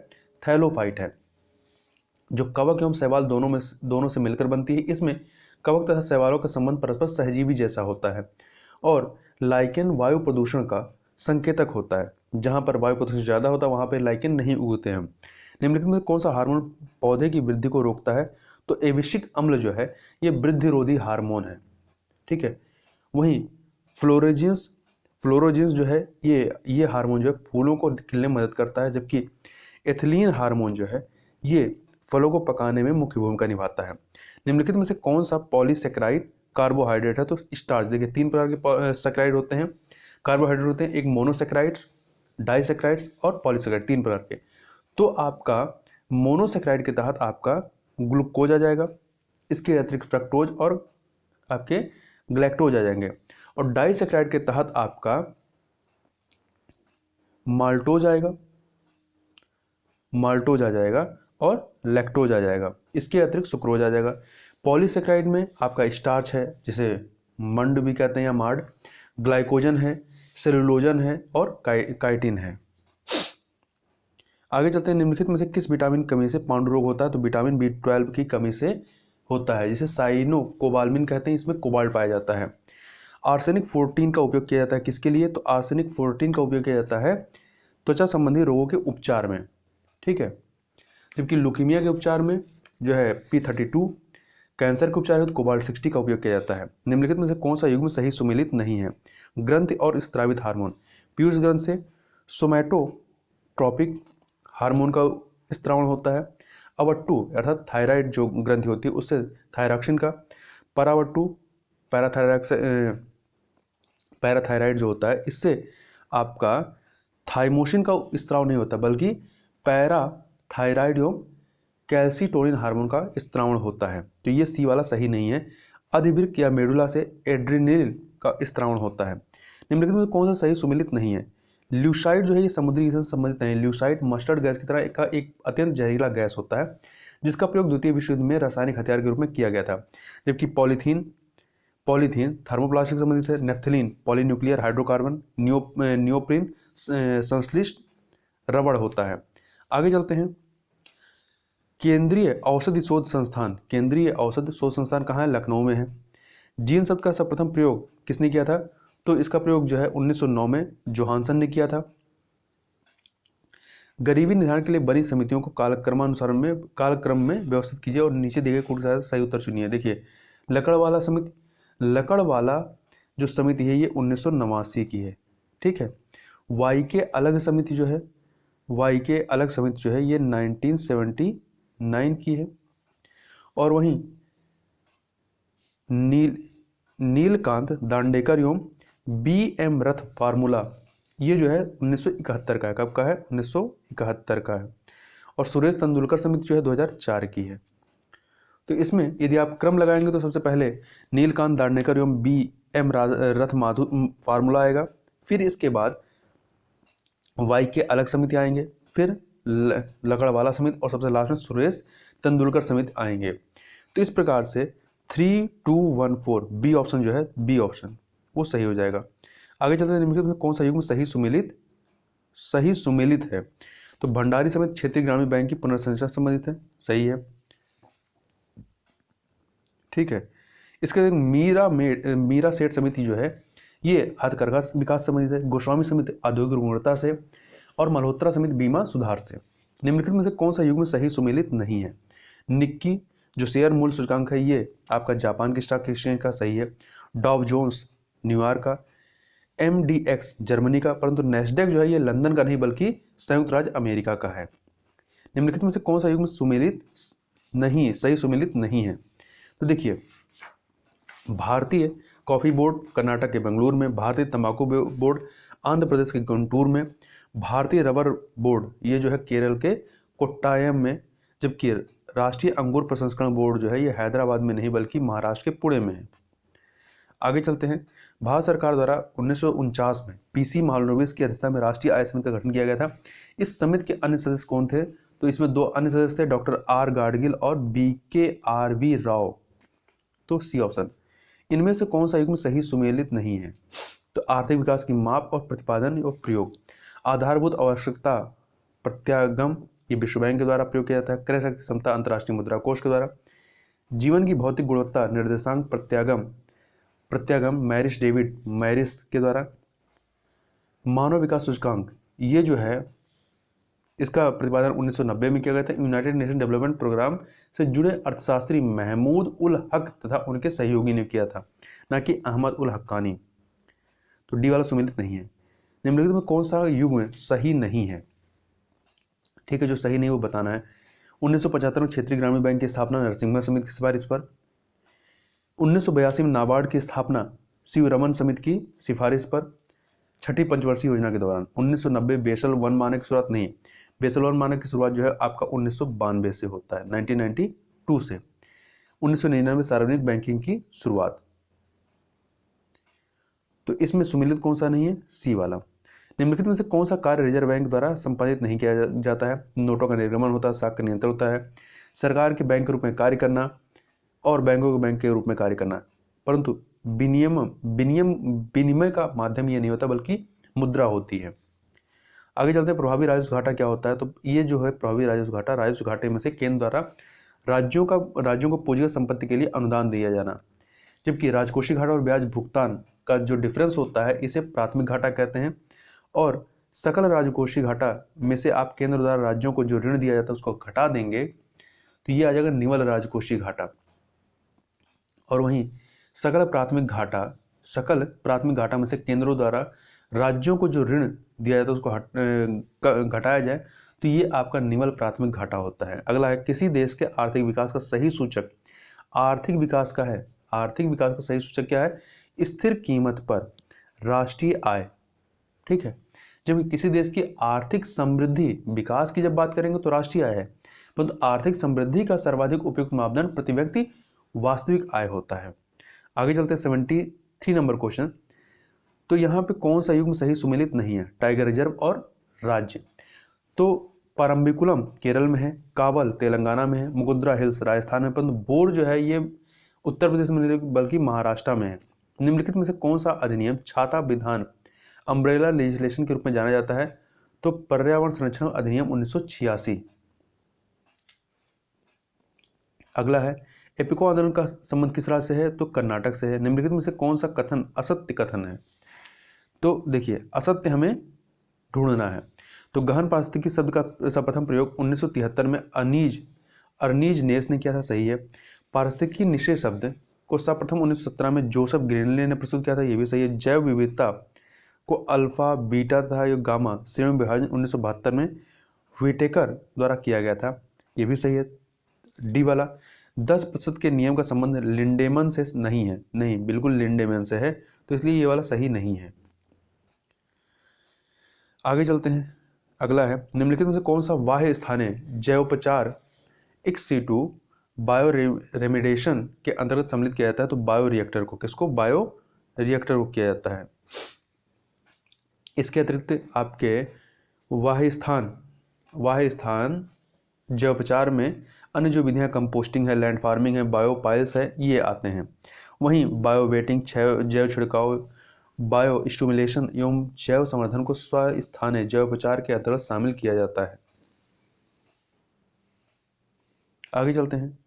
थैलोफाइट है, जो कवक एवं शैवाल दोनों से मिलकर बनती है। इसमें कवक तथा शैवालों का संबंध परस्पर सहजीवी जैसा होता है। और लाइकेन वायु प्रदूषण का संकेतक होता है। जहां पर वायु प्रदूषण ज़्यादा होता है वहां पर लाइकेन नहीं उगते हैं। निम्नलिखित में कौन सा हार्मोन पौधे की वृद्धि को रोकता है, तो एविशिक अम्ल जो है ये वृद्धिरोधी हार्मोन है। ठीक है। वहीं फ्लोरोजिन्स जो है ये हार्मोन जो है फूलों को खिलने में मदद करता है, जबकि एथिलीन हार्मोन जो है ये फलों को पकाने में मुख्य भूमिका निभाता है। निम्नलिखित में से कौन सा पॉलीसेकेराइड कार्बोहाइड्रेट है, तो स्टार्च। देखिए 3 प्रकार के सेकेराइड होते हैं, कार्बोहाइड्रेट होते हैं, एक मोनोसेकेराइड्स, डाइसेकेराइड्स और पॉलीसेकेराइड, 3 प्रकार के। तो आपका मोनोसेकेराइड के तहत आपका ग्लूकोज आ जाएगा, इसके अतिरिक्त फ्रक्टोज और आपके ग्लैक्टोज आ जाएंगे। और डाइसेकेराइड के तहत आपका माल्टोज आ जाएगा और लैक्टोज आ जाएगा, इसके अतिरिक्त सुक्रोज आ जाएगा। पॉलीसेकेराइड में आपका स्टार्च है, जिसे मंड भी कहते हैं या मार्ड, ग्लाइकोजन है, सेलुलोजन है और काइटिन है। आगे चलते हैं। निम्नलिखित में से किस विटामिन की कमी से पांडु रोग होता है, तो विटामिन B12 की कमी से होता है, जिसे साइनोकोबाल्मिन कहते हैं। इसमें कोबाल्ट पाया जाता है। आर्सेनिक 14 का उपयोग किया जाता है किसके लिए, तो आर्सेनिक 14 का उपयोग किया जाता है त्वचा संबंधी रोगों के उपचार में। ठीक है। जबकि लुकीमिया के उपचार में जो है P32, कैंसर के उपचार में तो कोबाल्ट 60 का उपयोग किया जाता है। निम्नलिखित में से कौन सा युग्म सही सुमेलित नहीं है, ग्रंथि और स्त्रावित हार्मोन। पीयूष ग्रंथ से सोमैटोट्रॉपिक हार्मोन का स्त्रावण होता है। अवट्टू अर्थात थायराइड जो ग्रंथि होती है उससे थायरॉक्सिन का, परावट्टू पैराथायराइड जो होता है इससे आपका थाइमोसिन का स्त्राव नहीं होता बल्कि पैराथायराइड एवं कैल्सिटोनिन हार्मोन का स्त्रावण होता है। तो ये सी वाला सही नहीं है। अधिवृक्क या मेडुला से एड्रेनलिन का स्त्रावण होता है। निम्नलिखित में कौन सा सही सुमेलित नहीं है? ल्यूसाइड जो है ये समुद्री ईंधन से संबंधित नहीं है। ल्यूसाइड मस्टर्ड गैस की तरह एक अत्यंत जहरीला गैस होता है जिसका प्रयोग द्वितीय विश्व युद्ध में रासायनिक हथियार के रूप में किया गया था। जबकि पॉलीथीन थर्मोप्लास्टिक संबंधित है। Naphthalene polynuclear hydrocarbon. नियोप्रीन संश्लिष्ट रबड़ होता है। आगे चलते हैं। केंद्रीय औषधि शोध संस्थान कहाँ है? लखनऊ में है। जीन शब्द का सर्वप्रथम प्रयोग किसने किया था? तो इसका प्रयोग जो है 1909 में जोहानसन ने किया था। गरीबी निधारण के लिए बनी समितियों को कालक्रम में व्यवस्थित कीजिए और नीचे दिए गए कोड के साथ सही उत्तर चुनिए। देखिए, लकड़वाला जो समिति है ये 1989 की है। ठीक है। वाई के अलग समिति जो है ये 1979 की है। और वहीं नीलकांत दांडेकर एवं BM रथ फार्मूला ये जो है 1971 का है। कब का है? 1971 का है। और सुरेश तेंदुलकर समिति जो है 2004 की है। तो इसमें यदि आप क्रम लगाएंगे तो सबसे पहले नीलकांत दांडेकर एवं BM रथ फार्मूला आएगा, फिर इसके बाद वाई के अलग समिति आएंगे, फिर लकड़वाला समिति और सबसे लास्ट में सुरेश तेंदुलकर समिति आएंगे। तो इस प्रकार से 3214 बी ऑप्शन जो है बी ऑप्शन वो सही हो जाएगा। आगे चलते हैं। निम्नलिखित में कौन सा युग्म सही सुमेलित है? तो भंडारी समिति क्षेत्रीय ग्रामीण बैंक की पुनर्संरचना संबंधित है, सही है। ठीक है। इसके मीरा सेठ समिति जो है ये हथकरघा विकास संबंधित है। गोस्वामी समिति औद्योगिक गुणवत्ता से और मल्होत्रा समिति बीमा सुधार से। निम्नलिखित में से कौन सा युग्म सही सुमेलित नहीं है? निक्की जो शेयर मूल्य सूचकांक है ये आपका जापान की स्टॉक एक्सचेंज का सही है। डॉव जोन्स न्यूयॉर्क का। MDX जर्मनी का। परंतु नेस्डेक जो है ये लंदन का नहीं बल्कि संयुक्त राज्य अमेरिका का है। निम्नलिखित में से कौन सा युग्म सही सुमेलित नहीं है? तो देखिए, भारतीय कॉफी बोर्ड कर्नाटक के बेंगलुरु में, भारतीय तंबाकू बोर्ड आंध्र प्रदेश के गुंटूर में, भारतीय रबर बोर्ड ये जो है केरल के कोट्टायम में, जबकि राष्ट्रीय अंगूर प्रसंस्करण बोर्ड जो है ये हैदराबाद में नहीं बल्कि महाराष्ट्र के पुणे में है। आगे चलते हैं। भारत सरकार द्वारा 1949 में PC महालनोबिस की अध्यक्षता में राष्ट्रीय आय समिति का गठन किया गया था। इस समिति के अन्य सदस्य कौन थे? तो इसमें 2 अन्य सदस्य थे, डॉक्टर R गाडगिल और BKRV राव। तो सी ऑप्शन। इनमें से कौन सा युग्म सही सुमेलित नहीं है? तो आर्थिक विकास की माप और प्रतिपादन और प्रयोग। आधारभूत आवश्यकता प्रत्यागम ये विश्व बैंक के द्वारा प्रयोग किया जाता है। क्रय शक्ति क्षमता अंतर्राष्ट्रीय मुद्रा कोष के द्वारा। जीवन की भौतिक गुणवत्ता निर्देशांक प्रत्यागम मैरिस के द्वारा। मानव विकास सूचकांक ये जो है इसका प्रतिपादन 1990 में किया गया था। यूनाइटेड नेशन डेवलपमेंट प्रोग्राम से जुड़े अर्थशास्त्री महमूद उल हक तथा उनके सहयोगी ने किया था, ना कि अहमद उल हक्कानी। तो डी वाला सुमेलित नहीं है। निम्नलिखित में कौन सा युग्म सही नहीं है? ठीक है, जो सही नहीं वो बताना है। 1975 में क्षेत्रीय ग्रामीण बैंक की स्थापना नरसिम्हा समिति की सिफारिश पर। 1982 में नाबार्ड की स्थापना शिवरमन समिति की सिफारिश पर छठी पंचवर्षीय योजना के दौरान। 1990 बेसल वन मानक की शुरुआत नहीं, बेसल वन मानक की शुरुआत जो है आपका 1992 से होता है, 1992 से। 1999 सार्वजनिक बैंकिंग की शुरुआत। तो इसमें सुमेलित कौन सा नहीं है? सी वाला। निम्नलिखित में से कौन सा कार्य रिजर्व बैंक द्वारा संपादित नहीं किया जाता है? नोटों का निर्गमन होता है, साख का नियंत्रण होता है, सरकार के बैंक के रूप में कार्य करना और बैंकों के बैंक के रूप में कार्य करना। परंतु विनिमय का माध्यम ये नहीं होता बल्कि मुद्रा होती है। आगे चलते हैं। प्रभावी राजस्व घाटा क्या होता है? तो ये जो है प्रभावी राजस्व घाटे में से केंद्र द्वारा राज्यों को पूंजीगत संपत्ति के लिए अनुदान दिया जाना, जबकि राजकोषीय घाटा और ब्याज भुगतान का जो डिफरेंस होता है इसे प्राथमिक घाटा कहते हैं। और सकल राजकोषीय घाटा में से आप केंद्र द्वारा राज्यों को जो ऋण दिया जाता है उसको घटा देंगे तो ये आ जाएगा निवल राजकोषीय घाटा। और वहीं सकल प्राथमिक घाटा में से केंद्रों द्वारा राज्यों को जो ऋण दिया जाता है उसको घटाया जाए तो ये आपका निवल प्राथमिक घाटा होता है। अगला है, किसी देश के आर्थिक विकास का सही सूचक आर्थिक विकास का सही सूचक क्या है? स्थिर कीमत पर राष्ट्रीय आय। ठीक है, जबकि किसी देश की आर्थिक समृद्धि, विकास की जब बात करेंगे तो राष्ट्रीय आय है, परंतु आर्थिक समृद्धि का सर्वाधिक उपयुक्त मापदंड प्रति व्यक्ति वास्तविक आय होता है। आगे चलते हैं 73 नंबर क्वेश्चन। तो यहाँ पे कौन सा युग्म सही सुमेलित नहीं है? टाइगर रिजर्व और राज्य। तो परम्बिकुलम केरल में है, कावल तेलंगाना में है, मुकुंदरा हिल्स राजस्थान में, परंतु बोर जो है ये उत्तर प्रदेश में नहीं बल्कि महाराष्ट्र में है। निम्नलिखित में से कौन सा अधिनियम छाता विधान अम्ब्रेला लेजिस्लेशन के रूप में जाना जाता है? तो पर्यावरण संरक्षण अधिनियम 1986। अगला है एपिको आंदोलन का संबंध किस राज्य से है? तो कर्नाटक से है। निम्नलिखित में से कौन सा कथन असत्य कथन है? तो देखिए असत्य हमें ढूंढना है। तो गहन पारिस्थितिकी शब्द का सर्वप्रथम प्रयोग 1973 में अर्नीज नेस ने किया था, सही है। पारिस्थितिकी निश्चय शब्द को सर्वप्रथम 1917 में जोसेफ ग्रेनले ने प्रस्तुत किया था, ये भी सही है। जैव विविधता को अल्फा, बीटा तथा गामा श्रेणी में विभाजन 1972 में व्हिटेकर द्वारा किया गया था, ये भी सही है। डी वाला 10% के नियम का संबंध लिंडेमन से नहीं है, नहीं बिल्कुल लिंडेमन से है, तो इसलिए ये वाला सही नहीं है। आगे चलते हैं। अगला है निम्नलिखित में से कौन सा बाह्य स्थान है जैवोपचार एक्स-C2 बायो रेमिडेशन के अंतर्गत सम्मिलित किया जाता है? तो बायो रिएक्टर को, किसको? बायो रिएक्टर को किया जाता है। इसके अतिरिक्त आपके बाह्य स्थान जैवोपचार में अन्य जो विधियां कंपोस्टिंग है, लैंड फार्मिंग है, बायोपाइल्स है, ये आते हैं। वहीं बायो वेटिंग, जैव छिड़काव, बायो स्टिमुलेशन एवं जैव संवर्धन को स्वस्थानीय जैवोपचार के अंतर्गत शामिल किया जाता है। आगे चलते हैं।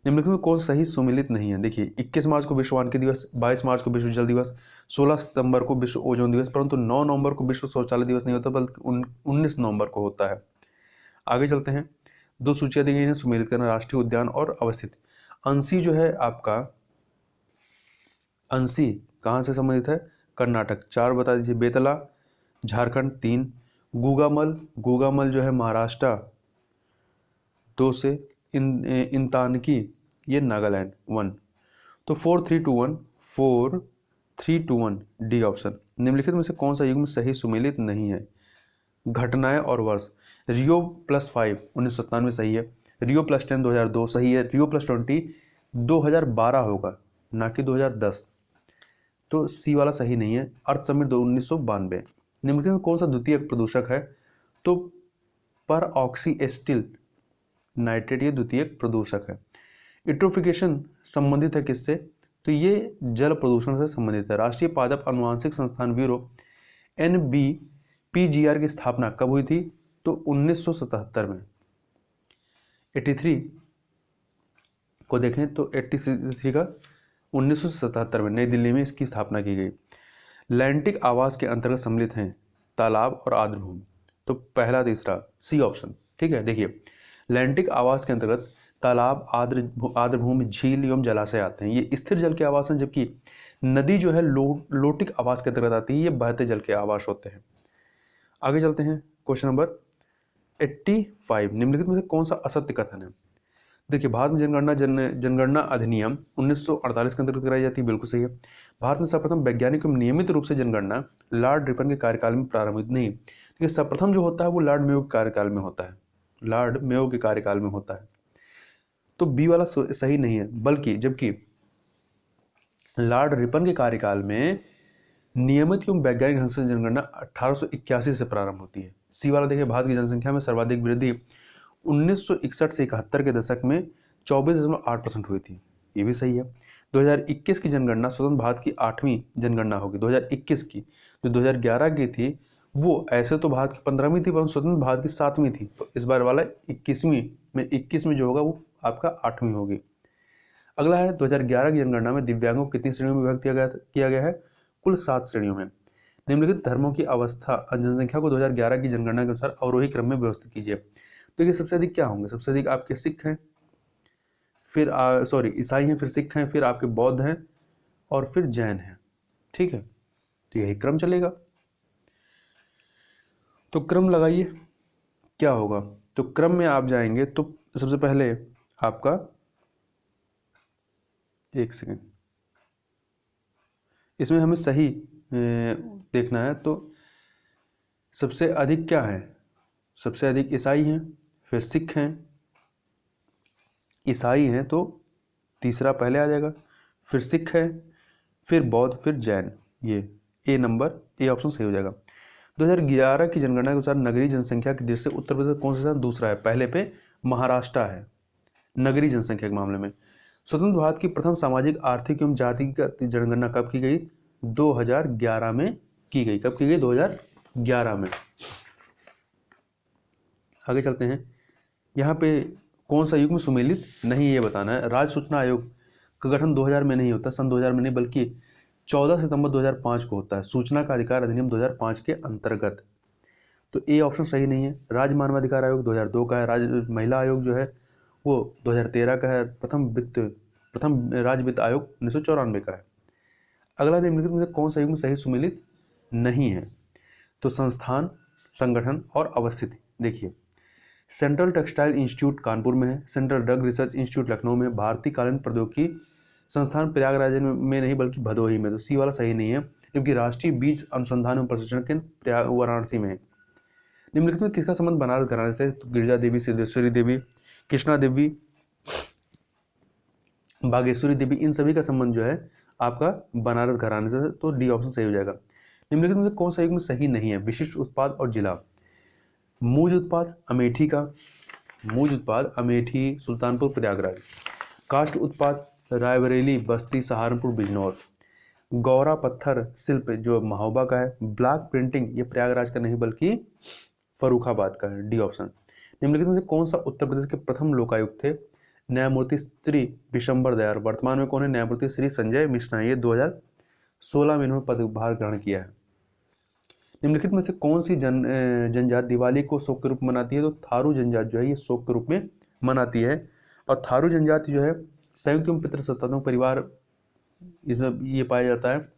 निम्नलिखित में कौन सही सुमेलित नहीं है? देखिए 21 मार्च को विश्व वानिकी दिवस, 22 मार्च को विश्व जल दिवस, 16 सितंबर को विश्व ओजोन दिवस, परंतु 9 नवंबर को विश्व शौचालय दिवस नहीं होता बल्कि 19 नवंबर को होता है। आगे चलते हैं। दो सूचियां दी गई हैं सुमेलित करना, राष्ट्रीय उद्यान और अवस्थित। अंसी जो है आपका, अंसी कहाँ से संबंधित है? कर्नाटक। 4 बता दीजिए। बेतला झारखंड 3, गुगामल जो है महाराष्ट्र 2 से, इंतानकी ये नागालैंड 1। तो 4-3-2-1 डी ऑप्शन। निम्नलिखित में से कौन सा युग्म सही सुमेलित नहीं है? घटनाएं और वर्ष रियो +5 1997 सही है, रियो +10 2002 सही है, रियो +20 2012 होगा ना कि 2010, तो सी वाला सही नहीं है। अर्थ समिट 1992। निम्नलिखित में कौन सा द्वितीय प्रदूषक है? तो पर ऑक्सीएसिटिल नाइट्रेट ये द्वितीय प्रदूषक है। यूट्रोफिकेशन संबंधित है किससे? तो ये जल प्रदूषण से संबंधित है। राष्ट्रीय पादप अनुवांशिक संस्थान ब्यूरो NBPGR की स्थापना कब हुई थी? तो 1977 में। 83 को देखें तो 83 का 1977 में नई दिल्ली में इसकी स्थापना की गई। लैंटिक आवास के अंतर्गत सम्मिलित हैं तालाब और आर्द्रभूमि। तो पहला तीसरा सी ऑप्शन, ठीक है। देखिए लैंटिक आवास के अंतर्गत तालाब, आर्द्रभूमि, झील एवं जलाशय आते हैं, ये स्थिर जल के आवास हैं, जबकि नदी जो है लोटिक आवास के अंतर्गत आती है, ये बहते जल के आवास होते हैं। आगे चलते हैं। Question number 85। निम्नलिखित में से कौन सा असत्य कथन है? देखिए भारत में जनगणना अधिनियम 1948 के अंतर्गत कराई जाती है, बिल्कुल सही है। भारत में सर्वप्रथम वैज्ञानिक एवं नियमित रूप से जनगणना लॉर्ड रिपन के कार्यकाल में प्रारंभ हुई नहीं। देखिए सर्वप्रथम जो होता है वो लॉर्ड मेयो के कार्यकाल में होता है, लॉर्ड मेयो के कार्यकाल में होता है, तो बी वाला सही नहीं है। बल्कि जबकि लॉर्ड रिपन के कार्यकाल में नियमित एवं वैज्ञानिक ढंग से जनगणना 1881 से प्रारंभ होती है। सी वाला देखिए भारत की जनसंख्या में सर्वाधिक वृद्धि 1961 से 71 के दशक में 24.8% हुई थी, ये भी सही है। 2021 की जनगणना स्वतंत्र भारत की 8वीं जनगणना होगी 2021 की। जो 2011 की थी वो ऐसे तो भारत की 15वीं थी परंतु स्वतंत्र भारत की 7वीं थी, तो इस बार वाला 21 में जो होगा वो आपका 8वीं होगी। अगला है 2011 की जनगणना में दिव्यांगों को कितनी श्रेणियों में विभक्त किया गया है? कुल 7 श्रेणियों में। निम्नलिखित धर्मों की अवस्था जनसंख्या को 2011 की जनगणना के अनुसार अवरोही क्रम में व्यवस्थित कीजिए। तो ये सबसे अधिक क्या होंगे? सबसे अधिक आपके सिख हैं, फिर ईसाई हैं, फिर सिख हैं, फिर आपके बौद्ध हैं और फिर जैन हैं, ठीक है। तो यही क्रम चलेगा, तो क्रम लगाइए क्या होगा। तो क्रम में आप जाएंगे तो सबसे पहले आपका, एक सेकेंड, इसमें हमें सही देखना है। तो सबसे अधिक क्या है? सबसे अधिक ईसाई हैं, फिर सिख हैं, ईसाई हैं तो तीसरा पहले आ जाएगा, फिर सिख है, फिर बौद्ध, फिर जैन। ये ए ऑप्शन सही हो जाएगा। 2011 की जनगणना के अनुसार नगरीय जनसंख्या की दृष्टि से उत्तर प्रदेश कौन सा स्थान दूसरा है? पहले पे महाराष्ट्र है नगरीय जनसंख्या के मामले में। स्वतंत्र भारत की प्रथम सामाजिक आर्थिक एवं जातिगत जनगणना कब की गई? 2011 में की गई। कब की गई? 2011 में। आगे चलते हैं। यहाँ पे कौन सा युग में सुमेलित नहीं, ये बताना है। राज्य सूचना आयोग का गठन 2000 में नहीं होता, सन 2000 में नहीं, बल्कि 14 सितंबर 2005 को होता है, सूचना का अधिकार अधिनियम 2005 के अंतर्गत। तो ए ऑप्शन सही नहीं है। राज्य मानवाधिकार आयोग 2002 का है। राज्य महिला आयोग जो है वो 2013 का है। प्रथम राज्य वित्त आयोग 1994 का है। अगला निम्नलिखित में से कौन सा युग में सही सुमेलित नहीं है? तो संस्थान, संगठन और अवस्थिति। देखिए, सेंट्रल टेक्सटाइल इंस्टीट्यूट कानपुर में है, central drug research institute Lucknow में, भारतीय कालीन प्रौद्योगिकी संस्थान प्रयागराज में नहीं बल्कि भदोही में। तो सी वाला सही नहीं है, जबकि राष्ट्रीय बीज अनुसंधान एवं प्रशिक्षण केंद्र वाराणसी में है। निम्नलिखित में किसका संबंध बनारस घराने से? तो गिरिजा देवी, सिद्धेश्वरी देवी, कृष्णा देवी, बागेश्वरी देवी, इन सभी का संबंध जो है आपका बनारस घराने से। तो डी ऑप्शन सही हो जाएगा। निम्नलिखित में से कौन सा युग में सही नहीं है? विशिष्ट उत्पाद और जिला। मूज उत्पाद अमेठी का, मूज उत्पाद अमेठी, सुल्तानपुर, प्रयागराज। काष्ठ उत्पाद रायबरेली, बस्ती, सहारनपुर, बिजनौर। गौरा पत्थर शिल्प जो महोबा का है। ब्लॉक प्रिंटिंग ये प्रयागराज का नहीं बल्कि फर्रुखाबाद का है। D option. निम्नलिखित में से कौन सा उत्तर प्रदेश के प्रथम लोकायुक्त थे? न्यायमूर्ति श्री विशंबर दयाल। वर्तमान में कौन है? न्यायमूर्ति श्री संजय मिश्रा। ये 2016 में इन्होंने पदभार ग्रहण किया है। निम्नलिखित में से कौन सी जनजाति दिवाली को शोक के रूप में मनाती है? तो थारू जनजाति जो है ये शोक के रूप में मनाती है। और थारू जनजाति जो है संयुक्त एवं पितृसत्तात्मक परिवार ये पाया जाता है,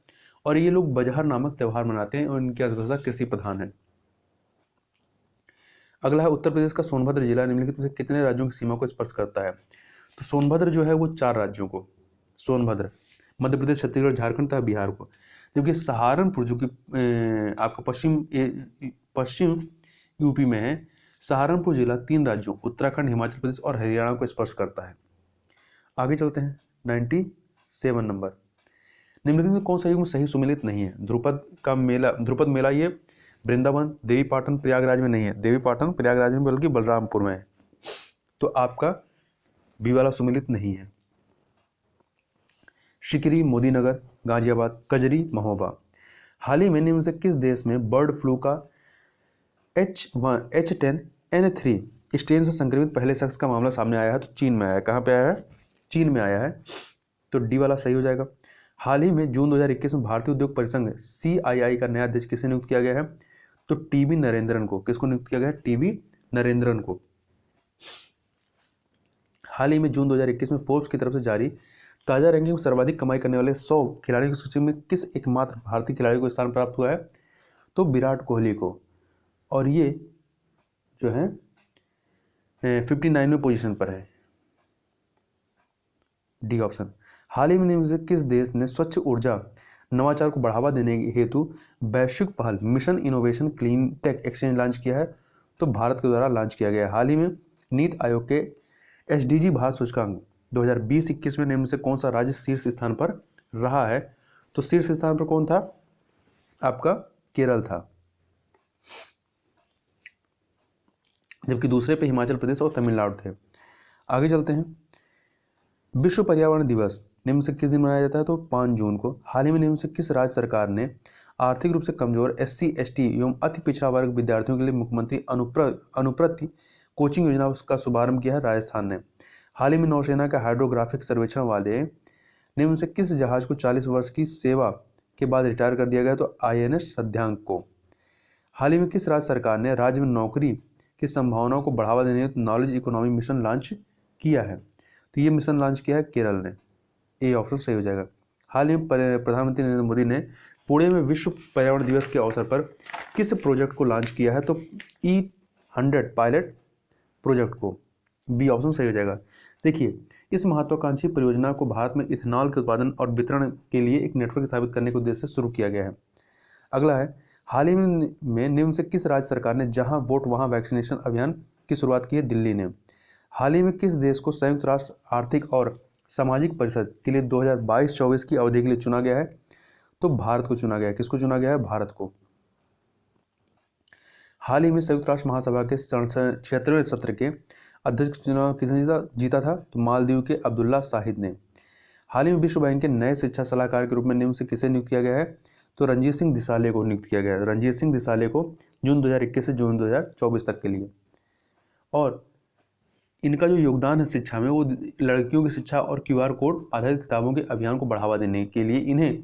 और ये लोग बजहर नामक त्यौहार मनाते हैं और इनकी अर्थव्यवस्था कृषि प्रधान है। अगला है उत्तर प्रदेश का सोनभद्र जिला निम्नलिखित में से कितने राज्यों की सीमा को स्पर्श करता है? तो सोनभद्र जो है वो 4 राज्यों को, सोनभद्र मध्य प्रदेश, छत्तीसगढ़, झारखंड तथा बिहार को, जबकि सहारनपुर जो कि आपका पश्चिम यूपी में है, सहारनपुर जिला 3 राज्यों उत्तराखंड, हिमाचल प्रदेश और हरियाणा को स्पर्श करता है। आगे चलते हैं 97 नंबर। निम्नलिखित में कौन सा युग में सही सुमेलित नहीं है? ध्रुपद मेला ये वृंदावन, देवीपाटन, प्रयागराज में नहीं है। देवीपाटन प्रयागराज में बल्कि बलरामपुर में है। तो आपका बी वाला सुमेलित नहीं है। शिकरी मोदीनगर, गाजियाबाद, कजरी, महोबा। हाल ही में निम्न से किस देश में बर्ड फ्लू का H10N3 स्ट्रेन से संक्रमित पहले शख्स का मामला सामने आया है? तो चीन में आया है। कहाँ पे आया है? चीन में आया है। तो डी वाला सही हो जाएगा। हाल ही में जून 2021 में भारतीय उद्योग परिसंघ CII का नया अध्यक्ष किसे नियुक्त किया गया है? तो टीबी नरेंद्रन को। किसको नियुक्त किया गया है? टीबी नरेंद्रन को। हाल ही में जून 2021 में फोर्ब्स की तरफ से जारी ताजा रैंकिंग में सर्वाधिक कमाई करने वाले 100 खिलाड़ियों की सूची में किस एकमात्र भारतीय खिलाड़ी को स्थान प्राप्त हुआ है? तो विराट कोहली को। और ये जो है 59वें पोजीशन पर है। D option. हाल ही में निम्न से किस देश ने स्वच्छ ऊर्जा नवाचार को बढ़ावा देने हेतु वैश्विक पहल mission innovation clean tech exchange launch किया है? तो भारत के द्वारा लॉन्च किया गया है। हाल ही में नीति आयोग के SDG भारत सूचकांक 2020-21 में निम्न से कौन सा राज्य शीर्ष स्थान पर रहा है? तो शीर्ष स्थान पर कौन था? आपका केरल था, जबकि दूसरे पे हिमाचल प्रदेश और तमिलनाडु थे। आगे चलते हैं। विश्व पर्यावरण दिवस निम्न से किस दिन मनाया जाता है? तो 5 जून को। हाल ही में निम्न से किस राज्य सरकार ने आर्थिक रूप से कमजोर SC ST एवं अति पिछड़ा वर्ग विद्यार्थियों के लिए मुख्यमंत्री अनुप्रति कोचिंग योजना का शुभारंभ किया है? राजस्थान ने। हाल ही में नौसेना का हाइड्रोग्राफिक सर्वेक्षण वाले निम्न से किस जहाज को 40 वर्ष की सेवा के बाद रिटायर कर दिया गया? तो INS सध्यांक को। हाल ही में किस राज्य सरकार ने राज्य में नौकरी की संभावनाओं को बढ़ावा देने हेतु नॉलेज इकोनॉमी मिशन लॉन्च किया है? तो ये मिशन लॉन्च किया है केरल ने। ए ऑप्शन सही हो जाएगा। हाल ही में प्रधानमंत्री नरेंद्र मोदी ने पुणे में विश्व पर्यावरण दिवस के अवसर पर किस प्रोजेक्ट को लॉन्च किया है? तो E100 पायलट प्रोजेक्ट को। बी ऑप्शन सही हो जाएगा। देखिए, इस महत्वाकांक्षी परियोजना को भारत में इथेनॉल के उत्पादन और वितरण के लिए एक नेटवर्क स्थापित करने के उद्देश्य से शुरू किया गया है। अगला है, हाल ही में निम्न से किस राज्य सरकार ने जहां वोट वहां वैक्सीनेशन अभियान की शुरुआत की है? दिल्ली ने। हाल ही में किस देश को संयुक्त राष्ट्र आर्थिक और सामाजिक परिषद के लिए 2022-24 की अवधि के लिए चुना गया है? तो भारत को चुना गया है। किसको चुना गया है? भारत को। हाल ही में संयुक्त राष्ट्र महासभा के 76वें सत्र के अध्यक्ष चुनाव किसने जीता था? तो मालदीव के अब्दुल्ला शाहिद ने। हाल ही में विश्व बैंक के नए शिक्षा सलाहकार के रूप में निम्न से किसे नियुक्त किया गया है? तो रणजीत सिंह दिसाले को नियुक्त किया गया है। रणजीत सिंह दिसाले को जून 2021 से जून 2024 तक के लिए। और इनका जो योगदान है शिक्षा में, वो लड़कियों की शिक्षा और क्यूआर कोड आधारित किताबों के अभियान को बढ़ावा देने के लिए इन्हें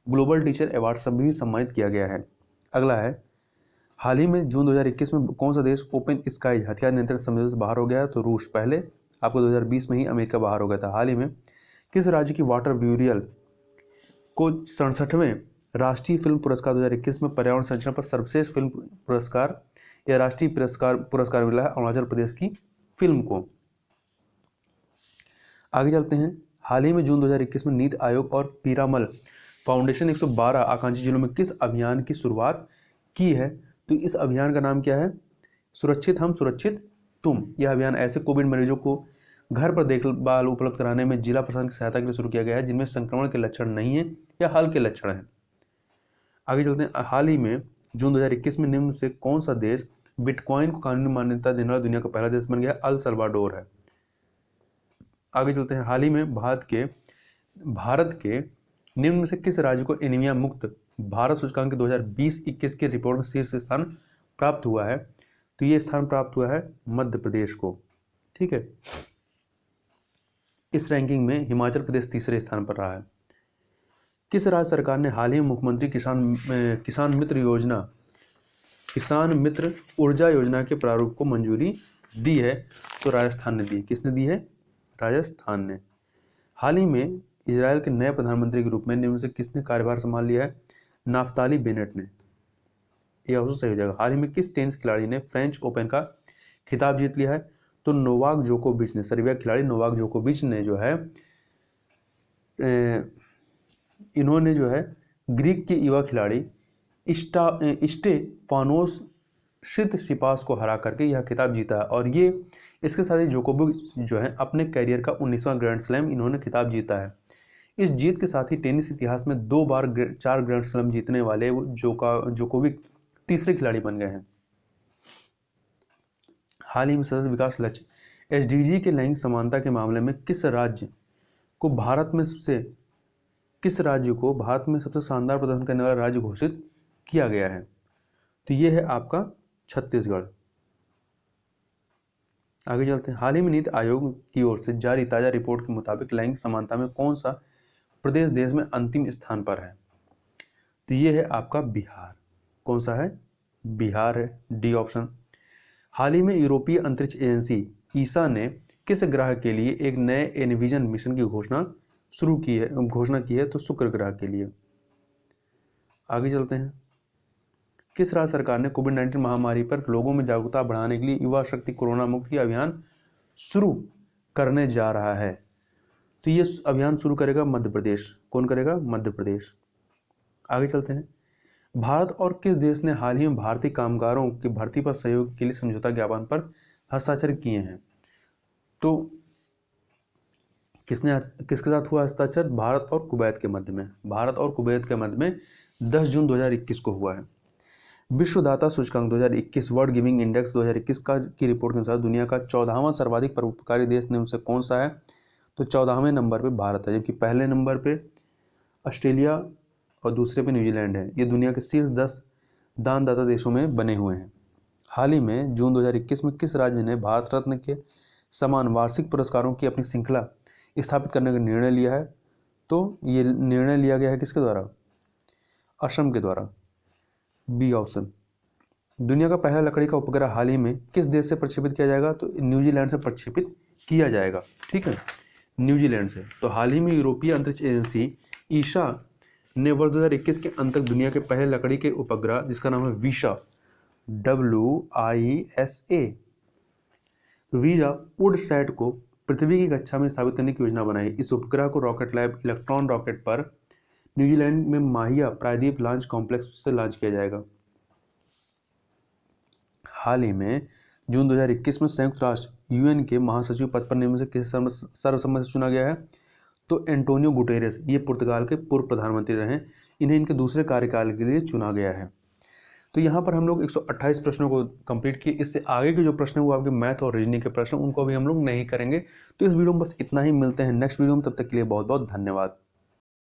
ग्लोबल टीचर अवार्ड से भी सम्मानित किया गया है। अगला है, हाल ही में जून 2021 में कौन सा देश ओपन स्काई हथियार नियंत्रण समझौते से बाहर हो गया? तो रूस। पहले आपको 2020 में ही अमेरिका बाहर हो गया था। हाल ही में किस राज्य की वाटर ब्यूरियल को 67वें राष्ट्रीय फिल्म पुरस्कार 2021 में पर्यावरण संरक्षण पर सर्वश्रेष्ठ फिल्म पुरस्कार या राष्ट्रीय पुरस्कार मिला है? अरुणाचल प्रदेश की फिल्म को। आगे चलते हैं, हाल ही में जून 2021 में नीति आयोग और पीरामल फाउंडेशन 112 आकांक्षी जिलों में किस अभियान की शुरुआत की है? तो इस अभियान का नाम क्या है? सुरक्षित हम सुरक्षित तुम। यह अभियान ऐसे कोविड मरीजों को घर पर देखभाल उपलब्ध कराने में जिला प्रशासन की सहायता के लिए शुरू किया गया है जिनमें संक्रमण के लक्षण नहीं है या हल्के लक्षण हैं। आगे चलते हैं, हाल ही में जून 2021 में निम्न से कौन सा देश बिटकॉइन को कानूनी मान्यता देने वाला दुनिया का पहला देश बन गया? अल सल्वाडोर है। आगे चलते हैं, हाल ही में भारत के निम्न में से किस राज्य को एनीमिया मुक्त भारत सूचकांक 2020-21 की रिपोर्ट में शीर्ष स्थान प्राप्त हुआ है? तो ये स्थान प्राप्त हुआ है मध्य प्रदेश को। ठीक है, इस रैंकिंग में हिमाचल प्रदेश तीसरे स्थान पर रहा है। किस राज्य सरकार ने हाल ही में मुख्यमंत्री किसान मित्र ऊर्जा योजना के प्रारूप को मंजूरी दी है? तो राजस्थान ने दी। किसने दी है? राजस्थान ने। हाल ही में इजराइल के नए प्रधानमंत्री के रूप में निम्न से किसने कार्यभार संभाल लिया है? नाफ्ताली बेनेट ने। यह अवश्य सही हो जाएगा। हाल ही में किस टेनिस खिलाड़ी ने फ्रेंच ओपन का खिताब जीत लिया है? तो नोवाक जोकोविच ने। सर्बिया खिलाड़ी नोवाक जोकोविच ने जो है इन्होंने जो है ग्रीक के युवा खिलाड़ी स्टेफानोस सिपास को हरा करके यह खिताब जीता है। और ये इसके साथ ही जोकोविच जो है अपने कैरियर का 19वां ग्रैंड स्लैम इन्होंने खिताब जीता है। इस जीत के साथ ही टेनिस इतिहास में 2 बार 4 ग्रैंड स्लैम जीतने वाले जोकोविच तीसरे खिलाड़ी बन गए हैं। हाल ही में सतत विकास लक्ष्य एसडीजी के लैंगिक समानता के मामले में किस राज्य को भारत में सबसे शानदार प्रदर्शन करने वाला राज्य घोषित किया गया है? तो ये है आपका छत्तीसगढ़। आगे चलते हैं, हाल ही में नीति आयोग की ओर से जारी ताजा रिपोर्ट के मुताबिक लैंगिक समानता में कौन सा प्रदेश देश में अंतिम स्थान पर है? तो ये है आपका बिहार। कौन सा है? बिहार है, डी ऑप्शन। हाल ही में यूरोपीय अंतरिक्ष एजेंसी ईसा ने किस ग्रह के लिए एक नए एनविजन मिशन की घोषणा की है? तो शुक्र ग्रह के लिए। आगे चलते हैं, किस राज्य सरकार ने कोविड-19 महामारी पर लोगों में जागरूकता बढ़ाने के लिए युवा शक्ति कोरोना मुक्ति अभियान शुरू करने जा रहा है? तो ये अभियान शुरू करेगा मध्य प्रदेश। कौन करेगा? मध्य प्रदेश। आगे चलते हैं, भारत और किस देश ने हाल ही में भारतीय कामगारों की भर्ती पर सहयोग के लिए समझौता ज्ञापन पर हस्ताक्षर किए हैं? तो किसके साथ हुआ हस्ताक्षर? भारत और कुवैत के मध्य में। भारत और कुवैत के मध्य में 10 जून 2021 को हुआ है। विश्वदाता सूचकांक 2021 वर्ल्ड गिविंग इंडेक्स 2021 की रिपोर्ट के अनुसार दुनिया का 14वां सर्वाधिक परोपकारी देश निम्न से कौन सा है? तो 14वें नंबर पे भारत है, जबकि पहले नंबर पे ऑस्ट्रेलिया और दूसरे पे न्यूजीलैंड है। ये दुनिया के शीर्ष 10 दानदाता देशों में बने हुए हैं। हाल ही में जून 2021 में किस राज्य ने भारत रत्न के समान वार्षिक पुरस्कारों की अपनी श्रृंखला स्थापित करने का निर्णय लिया है? तो ये निर्णय लिया गया है किसके द्वारा? असम के द्वारा, बी ऑप्शन। दुनिया का पहला लकड़ी का उपग्रह हाल ही में किस देश से प्रक्षेपित किया जाएगा? तो न्यूजीलैंड से प्रक्षेपित किया जाएगा। ठीक है, न्यूजीलैंड से। तो हाल ही में यूरोपीय अंतरिक्ष एजेंसी ईसा ने वर्ष 2021 के अंत तक दुनिया के पहले लकड़ी के उपग्रह जिसका नाम है वीसा WISA वीजा वुडसैट को पृथ्वी की कक्षा में स्थापित करने की योजना बनाई। इस उपग्रह को रॉकेट लैब इलेक्ट्रॉन रॉकेट पर न्यूजीलैंड में माहिया प्रायद्वीप लॉन्च कॉम्प्लेक्स से लॉन्च किया जाएगा। हाल ही में जून 2021 में संयुक्त राष्ट्र यूएन के महासचिव पद पर निम्न से किसे सर्वसम्मति से चुना गया है? तो एंटोनियो गुटेरेस, ये पुर्तगाल के पूर्व प्रधानमंत्री रहे, इन्हें इनके दूसरे कार्यकाल के लिए चुना गया है। तो यहाँ पर हम लोग 128 प्रश्नों को कंप्लीट किए। इससे आगे के जो प्रश्न हैं वो आपके मैथ और रीजनिंग के प्रश्न, उनको भी हम लोग नहीं करेंगे। तो इस वीडियो में बस इतना ही, मिलते हैं नेक्स्ट वीडियो में, तब तक के लिए बहुत बहुत धन्यवाद।